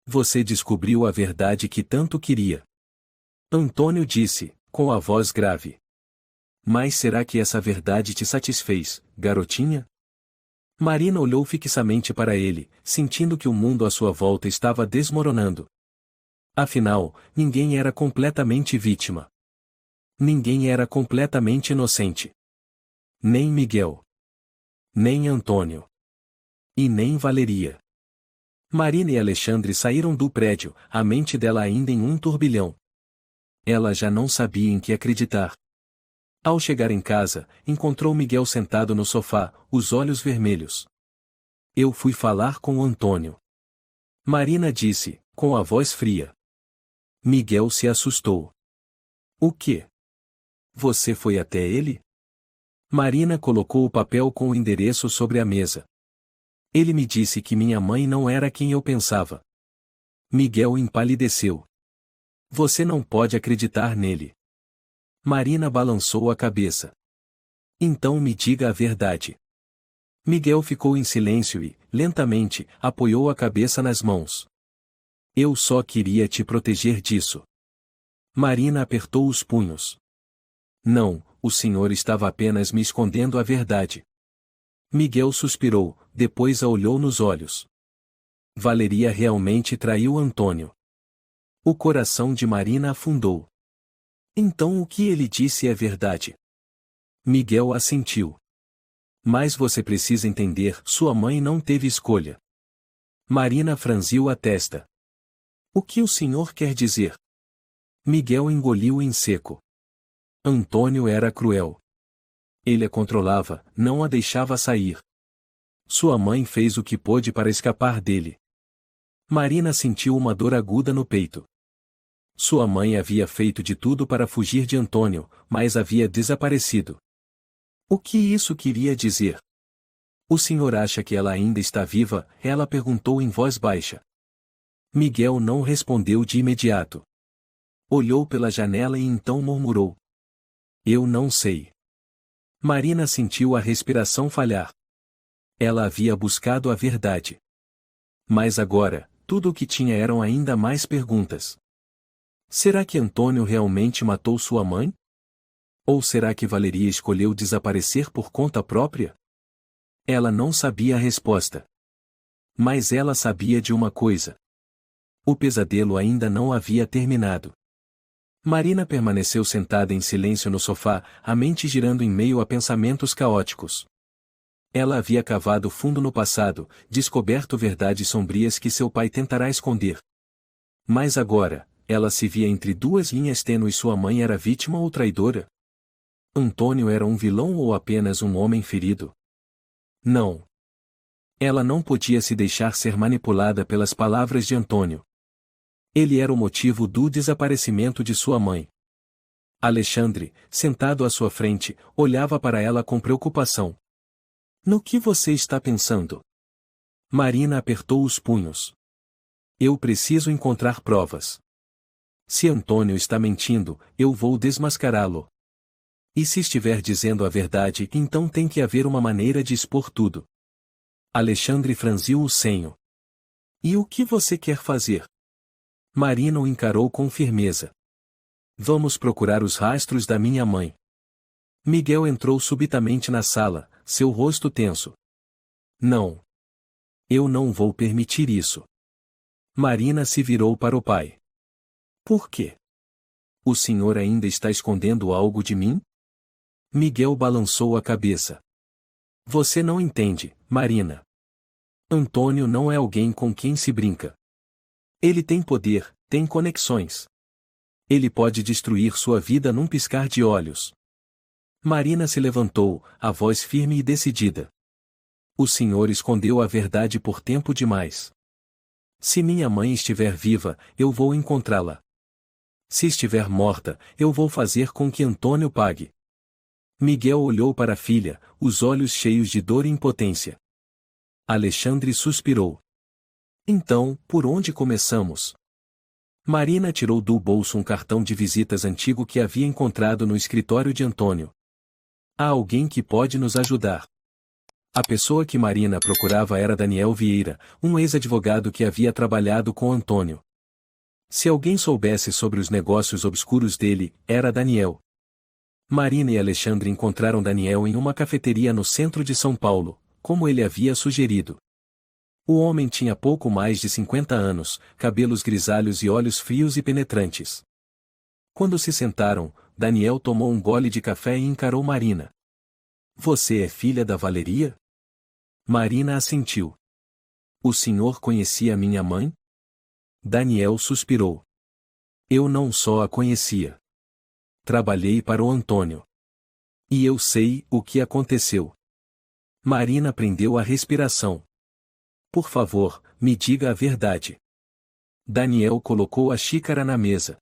[SPEAKER 1] Você descobriu a verdade que tanto queria. Antônio disse, com a voz grave. Mas será que essa verdade te satisfez, garotinha? Marina olhou fixamente para ele, sentindo que o mundo à sua volta estava desmoronando. Afinal, ninguém era completamente vítima. Ninguém era completamente inocente. Nem Miguel. Nem Antônio. E nem Valeria. Marina e Alexandre saíram do prédio, a mente dela ainda em um turbilhão. Ela já não sabia em que acreditar. Ao chegar em casa, encontrou Miguel sentado no sofá, os olhos vermelhos. Eu fui falar com o Antônio. Marina disse, com a voz fria. Miguel se assustou. O quê? Você foi até ele? Marina colocou o papel com o endereço sobre a mesa. Ele me disse que minha mãe não era quem eu pensava. Miguel empalideceu. Você não pode acreditar nele. Marina balançou a cabeça. Então me diga a verdade. Miguel ficou em silêncio e, lentamente, apoiou a cabeça nas mãos. Eu só queria te proteger disso. Marina apertou os punhos. Não, o senhor estava apenas me escondendo a verdade. Miguel suspirou, depois a olhou nos olhos. Valeria realmente traiu Antônio. O coração de Marina afundou. Então o que ele disse é verdade. Miguel assentiu. Mas você precisa entender, sua mãe não teve escolha. Marina franziu a testa. O que o senhor quer dizer? Miguel engoliu em seco. Antônio era cruel. Ele a controlava, não a deixava sair. Sua mãe fez o que pôde para escapar dele. Marina sentiu uma dor aguda no peito. Sua mãe havia feito de tudo para fugir de Antônio, mas havia desaparecido. O que isso queria dizer? O senhor acha que ela ainda está viva? Ela perguntou em voz baixa. Miguel não respondeu de imediato. Olhou pela janela e então murmurou. Eu não sei. Marina sentiu a respiração falhar. Ela havia buscado a verdade. Mas agora, tudo o que tinha eram ainda mais perguntas. Será que Antônio realmente matou sua mãe? Ou será que Valeria escolheu desaparecer por conta própria? Ela não sabia a resposta. Mas ela sabia de uma coisa. O pesadelo ainda não havia terminado. Marina permaneceu sentada em silêncio no sofá, a mente girando em meio a pensamentos caóticos. Ela havia cavado fundo no passado, descoberto verdades sombrias que seu pai tentará esconder. Mas agora, ela se via entre duas linhas tênues: sua mãe era vítima ou traidora? Antônio era um vilão ou apenas um homem ferido? Não. Ela não podia se deixar ser manipulada pelas palavras de Antônio. Ele era o motivo do desaparecimento de sua mãe. Alexandre, sentado à sua frente, olhava para ela com preocupação. No que você está pensando? Marina apertou os punhos. Eu preciso encontrar provas. Se Antônio está mentindo, eu vou desmascará-lo. E se estiver dizendo a verdade, então tem que haver uma maneira de expor tudo. Alexandre franziu o senho. E o que você quer fazer? Marina o encarou com firmeza. Vamos procurar os rastros da minha mãe. Miguel entrou subitamente na sala, seu rosto tenso. Não. Eu não vou permitir isso. Marina se virou para o pai. Por quê? O senhor ainda está escondendo algo de mim? Miguel balançou a cabeça. Você não entende, Marina. Antônio não é alguém com quem se brinca. Ele tem poder, tem conexões. Ele pode destruir sua vida num piscar de olhos. Marina se levantou, a voz firme e decidida. O senhor escondeu a verdade por tempo demais. Se minha mãe estiver viva, eu vou encontrá-la. Se estiver morta, eu vou fazer com que Antônio pague. Miguel olhou para a filha, os olhos cheios de dor e impotência. Alexandre suspirou. Então, por onde começamos? Marina tirou do bolso um cartão de visitas antigo que havia encontrado no escritório de Antônio. Há alguém que pode nos ajudar. A pessoa que Marina procurava era Daniel Vieira, um ex-advogado que havia trabalhado com Antônio. Se alguém soubesse sobre os negócios obscuros dele, era Daniel. Marina e Alexandre encontraram Daniel em uma cafeteria no centro de São Paulo, como ele havia sugerido. O homem tinha pouco mais de 50 anos, cabelos grisalhos e olhos frios e penetrantes. Quando se sentaram, Daniel tomou um gole de café e encarou Marina. Você é filha da Valeria? Marina assentiu. O senhor conhecia minha mãe? Daniel suspirou. Eu não só a conhecia. Trabalhei para o Antônio. E eu sei o que aconteceu. Marina prendeu a respiração. Por favor, me diga a verdade. Daniel colocou a xícara na mesa.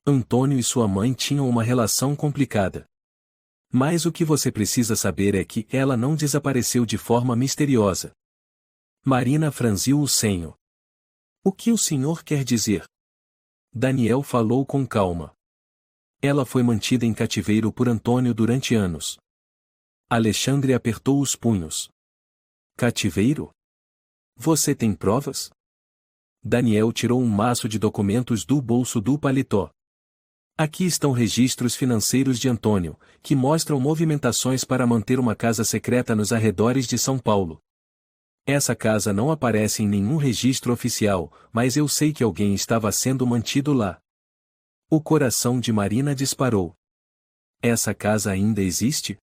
[SPEAKER 1] Antônio e sua mãe tinham uma relação complicada. Mas o que você precisa saber é que ela não desapareceu de forma misteriosa. Marina franziu o senho. O que o senhor quer dizer? Daniel falou com calma. Ela foi mantida em cativeiro por Antônio durante anos. Alexandre apertou os punhos. Cativeiro? Você tem provas? Daniel tirou um maço de documentos do bolso do paletó. Aqui estão registros financeiros de Antônio, que mostram movimentações para manter uma casa secreta nos arredores de São Paulo. Essa casa não aparece em nenhum registro oficial, mas eu sei que alguém estava sendo mantido lá. O coração de Marina disparou. Essa casa ainda existe?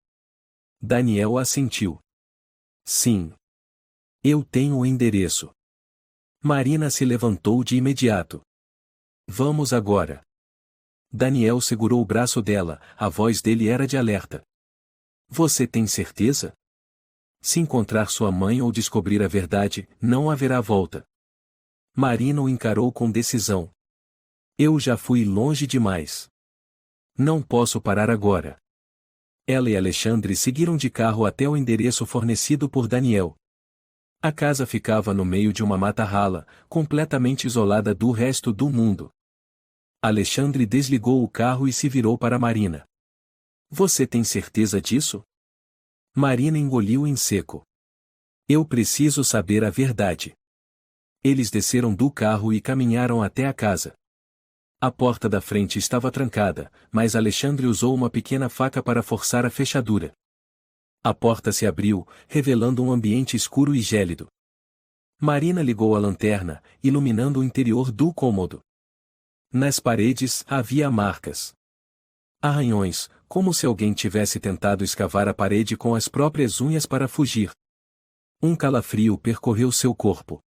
[SPEAKER 1] Daniel assentiu. Sim. Eu tenho o endereço. Marina se levantou de imediato. Vamos agora. Daniel segurou o braço dela, a voz dele era de alerta. Você tem certeza? Se encontrar sua mãe ou descobrir a verdade, não haverá volta. Marina o encarou com decisão. Eu já fui longe demais. Não posso parar agora. Ela e Alexandre seguiram de carro até o endereço fornecido por Daniel. A casa ficava no meio de uma mata rala, completamente isolada do resto do mundo. Alexandre desligou o carro e se virou para Marina. Você tem certeza disso? Marina engoliu em seco. Eu preciso saber a verdade. Eles desceram do carro e caminharam até a casa. A porta da frente estava trancada, mas Alexandre usou uma pequena faca para forçar a fechadura. A porta se abriu, revelando um ambiente escuro e gélido. Marina ligou a lanterna, iluminando o interior do cômodo. Nas paredes havia marcas. Arranhões, como se alguém tivesse tentado escavar a parede com as próprias unhas para fugir. Um calafrio percorreu seu corpo.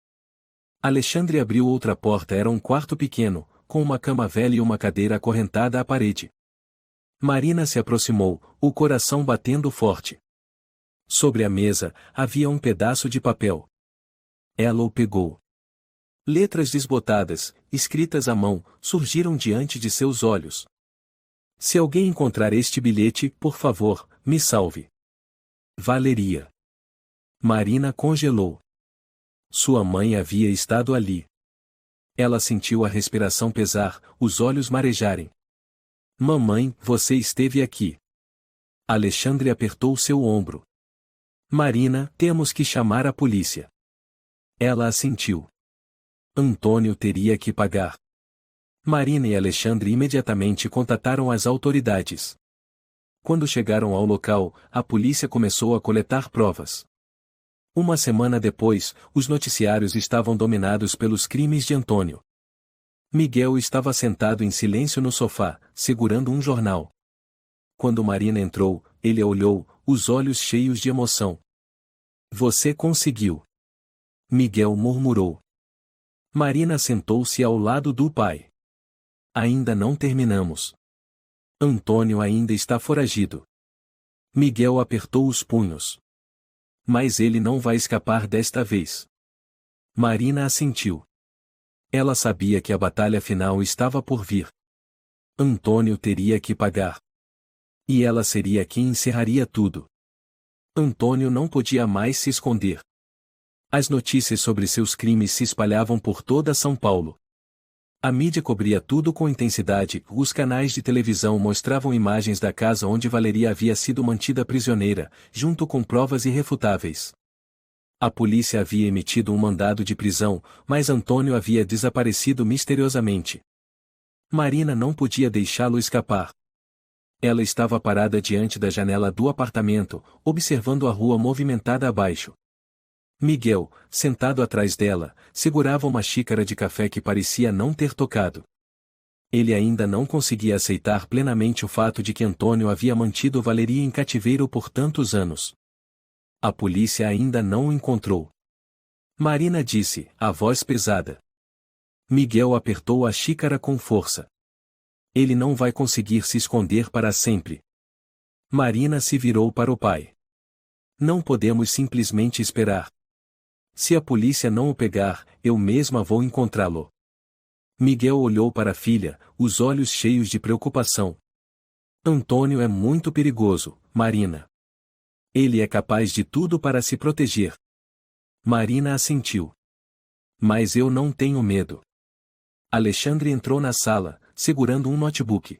[SPEAKER 1] Alexandre abriu outra porta. Era um quarto pequeno, com uma cama velha e uma cadeira acorrentada à parede. Marina se aproximou, o coração batendo forte. Sobre a mesa, havia um pedaço de papel. Ela o pegou. Letras desbotadas, escritas à mão, surgiram diante de seus olhos. Se alguém encontrar este bilhete, por favor, me salve. Valeria. Marina congelou. Sua mãe havia estado ali. Ela sentiu a respiração pesar, os olhos marejarem. Mamãe, você esteve aqui. Alexandre apertou seu ombro. Marina, temos que chamar a polícia. Ela assentiu. Antônio teria que pagar. Marina e Alexandre imediatamente contataram as autoridades. Quando chegaram ao local, a polícia começou a coletar provas. Uma semana depois, os noticiários estavam dominados pelos crimes de Antônio. Miguel estava sentado em silêncio no sofá, segurando um jornal. Quando Marina entrou, ele a olhou, os olhos cheios de emoção. Você conseguiu. Miguel murmurou. Marina sentou-se ao lado do pai. Ainda não terminamos. Antônio ainda está foragido. Miguel apertou os punhos. Mas ele não vai escapar desta vez. Marina assentiu. Ela sabia que a batalha final estava por vir. Antônio teria que pagar. E ela seria quem encerraria tudo. Antônio não podia mais se esconder. As notícias sobre seus crimes se espalhavam por toda São Paulo. A mídia cobria tudo com intensidade, os canais de televisão mostravam imagens da casa onde Valeria havia sido mantida prisioneira, junto com provas irrefutáveis. A polícia havia emitido um mandado de prisão, mas Antônio havia desaparecido misteriosamente. Marina não podia deixá-lo escapar. Ela estava parada diante da janela do apartamento, observando a rua movimentada abaixo. Miguel, sentado atrás dela, segurava uma xícara de café que parecia não ter tocado. Ele ainda não conseguia aceitar plenamente o fato de que Antônio havia mantido Valeria em cativeiro por tantos anos. A polícia ainda não o encontrou. Marina disse, a voz pesada. Miguel apertou a xícara com força. Ele não vai conseguir se esconder para sempre. Marina se virou para o pai. Não podemos simplesmente esperar. Se a polícia não o pegar, eu mesma vou encontrá-lo. Miguel olhou para a filha, os olhos cheios de preocupação. Antônio é muito perigoso, Marina. Ele é capaz de tudo para se proteger. Marina assentiu. Mas eu não tenho medo. Alexandre entrou na sala, segurando um notebook.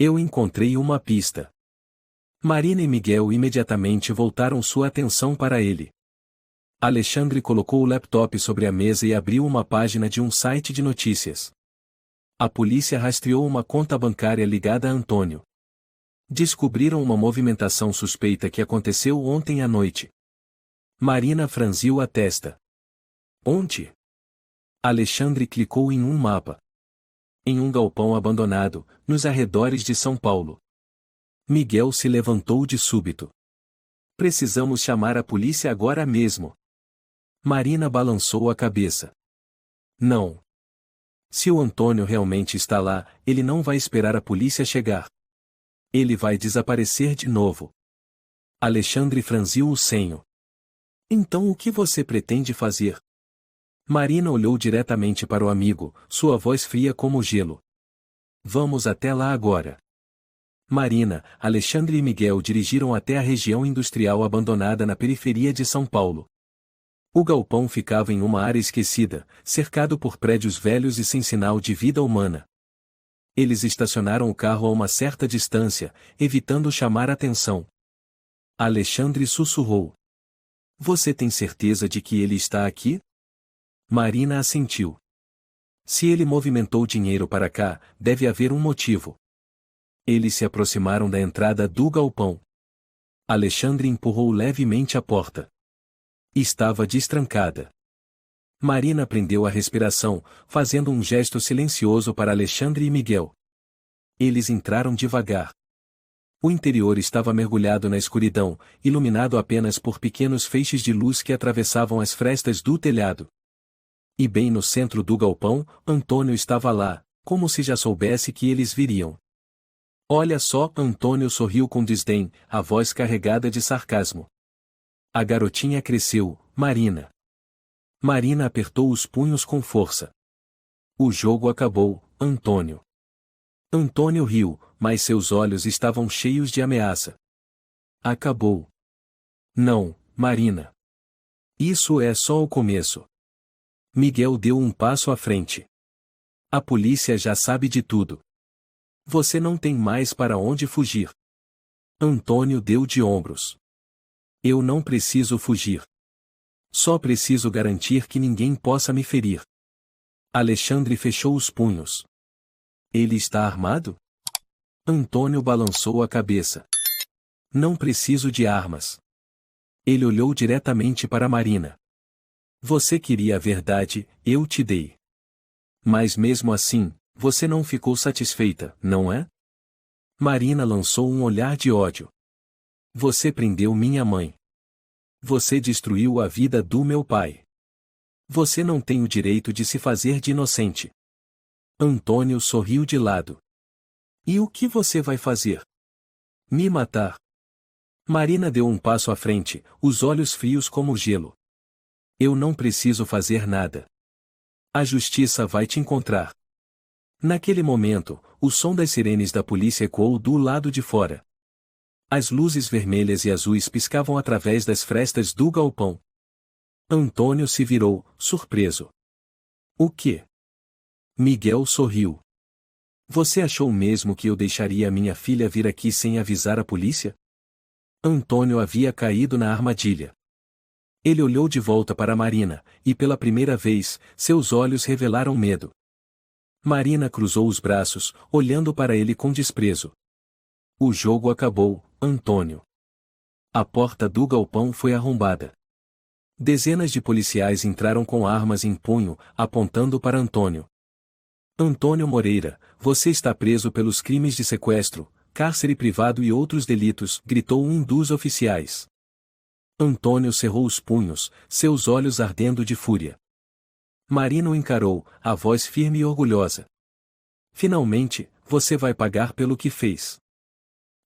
[SPEAKER 1] Eu encontrei uma pista. Marina e Miguel imediatamente voltaram sua atenção para ele. Alexandre colocou o laptop sobre a mesa e abriu uma página de um site de notícias. A polícia rastreou uma conta bancária ligada a Antônio. Descobriram uma movimentação suspeita que aconteceu ontem à noite. Marina franziu a testa. Onde? Alexandre clicou em um mapa. Em um galpão abandonado, nos arredores de São Paulo. Miguel se levantou de súbito. Precisamos chamar a polícia agora mesmo. Marina balançou a cabeça. Não. Se o Antônio realmente está lá, ele não vai esperar a polícia chegar. Ele vai desaparecer de novo. Alexandre franziu o senho. Então o que você pretende fazer? Marina olhou diretamente para o amigo, sua voz fria como gelo. Vamos até lá agora. Marina, Alexandre e Miguel dirigiram até a região industrial abandonada na periferia de São Paulo. O galpão ficava em uma área esquecida, cercado por prédios velhos e sem sinal de vida humana. Eles estacionaram o carro a uma certa distância, evitando chamar atenção. Alexandre sussurrou. Você tem certeza de que ele está aqui? Marina assentiu. Se ele movimentou dinheiro para cá, deve haver um motivo. Eles se aproximaram da entrada do galpão. Alexandre empurrou levemente a porta. Estava destrancada. Marina prendeu a respiração, fazendo um gesto silencioso para Alexandre e Miguel. Eles entraram devagar. O interior estava mergulhado na escuridão, iluminado apenas por pequenos feixes de luz que atravessavam as frestas do telhado. E bem no centro do galpão, Antônio estava lá, como se já soubesse que eles viriam. Olha só, Antônio sorriu com desdém, a voz carregada de sarcasmo. A garotinha cresceu, Marina. Marina apertou os punhos com força. O jogo acabou, Antônio. Antônio riu, mas seus olhos estavam cheios de ameaça. Acabou. Não, Marina. Isso é só o começo. Miguel deu um passo à frente. A polícia já sabe de tudo. Você não tem mais para onde fugir. Antônio deu de ombros. Eu não preciso fugir. Só preciso garantir que ninguém possa me ferir. Alexandre fechou os punhos. Ele está armado? Antônio balançou a cabeça. Não preciso de armas. Ele olhou diretamente para Marina. Você queria a verdade, eu te dei. Mas mesmo assim, você não ficou satisfeita, não é? Marina lançou um olhar de ódio. Você prendeu minha mãe. Você destruiu a vida do meu pai. Você não tem o direito de se fazer de inocente. Antônio sorriu de lado. E o que você vai fazer? Me matar. Marina deu um passo à frente, os olhos frios como gelo. Eu não preciso fazer nada. A justiça vai te encontrar. Naquele momento, o som das sirenes da polícia ecoou do lado de fora. As luzes vermelhas e azuis piscavam através das frestas do galpão. Antônio se virou, surpreso. O quê? Miguel sorriu. Você achou mesmo que eu deixaria minha filha vir aqui sem avisar a polícia? Antônio havia caído na armadilha. Ele olhou de volta para Marina, e pela primeira vez, seus olhos revelaram medo. Marina cruzou os braços, olhando para ele com desprezo. O jogo acabou, Antônio. A porta do galpão foi arrombada. Dezenas de policiais entraram com armas em punho, apontando para Antônio. Antônio Moreira, você está preso pelos crimes de sequestro, cárcere privado e outros delitos, gritou um dos oficiais. Antônio cerrou os punhos, seus olhos ardendo de fúria. Marina o encarou, a voz firme e orgulhosa. Finalmente, você vai pagar pelo que fez.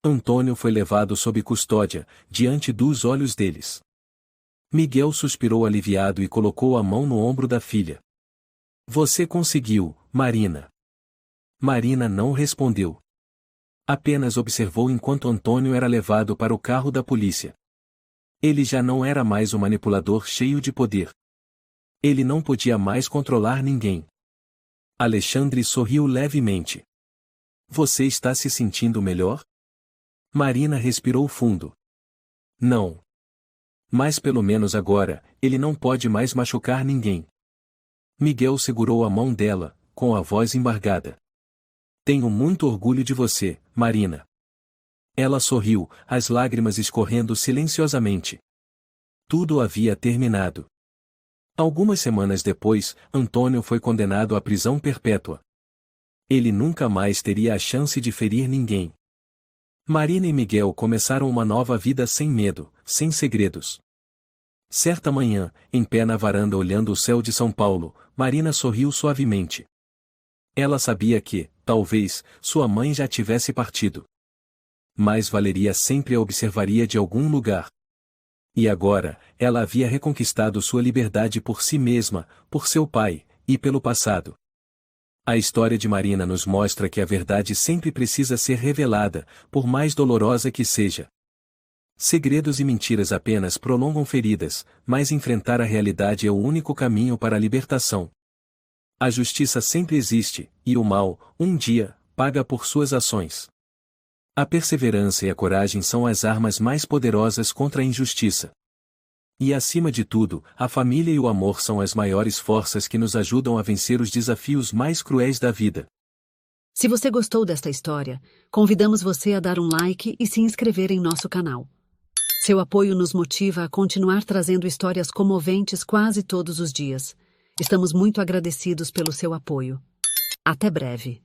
[SPEAKER 1] Antônio foi levado sob custódia, diante dos olhos deles. Miguel suspirou aliviado e colocou a mão no ombro da filha. Você conseguiu, Marina. Marina não respondeu. Apenas observou enquanto Antônio era levado para o carro da polícia. Ele já não era mais um manipulador cheio de poder. Ele não podia mais controlar ninguém. Alexandre sorriu levemente. Você está se sentindo melhor? Marina respirou fundo. Não. Mas pelo menos agora, ele não pode mais machucar ninguém. Miguel segurou a mão dela, com a voz embargada. Tenho muito orgulho de você, Marina. Ela sorriu, as lágrimas escorrendo silenciosamente. Tudo havia terminado. Algumas semanas depois, Antônio foi condenado à prisão perpétua. Ele nunca mais teria a chance de ferir ninguém. Marina e Miguel começaram uma nova vida sem medo, sem segredos. Certa manhã, em pé na varanda olhando o céu de São Paulo, Marina sorriu suavemente. Ela sabia que, talvez, sua mãe já tivesse partido. Mas Valeria sempre a observaria de algum lugar. E agora, ela havia reconquistado sua liberdade por si mesma, por seu pai, e pelo passado. A história de Marina nos mostra que a verdade sempre precisa ser revelada, por mais dolorosa que seja. Segredos e mentiras apenas prolongam feridas, mas enfrentar a realidade é o único caminho para a libertação. A justiça sempre existe, e o mal, um dia, paga por suas ações. A perseverança e a coragem são as armas mais poderosas contra a injustiça. E acima de tudo, a família e o amor são as maiores forças que nos ajudam a vencer os desafios mais cruéis da vida.
[SPEAKER 2] Se você gostou desta história, convidamos você a dar um like e se inscrever em nosso canal. Seu apoio nos motiva a continuar trazendo histórias comoventes quase todos os dias. Estamos muito agradecidos pelo seu apoio. Até breve.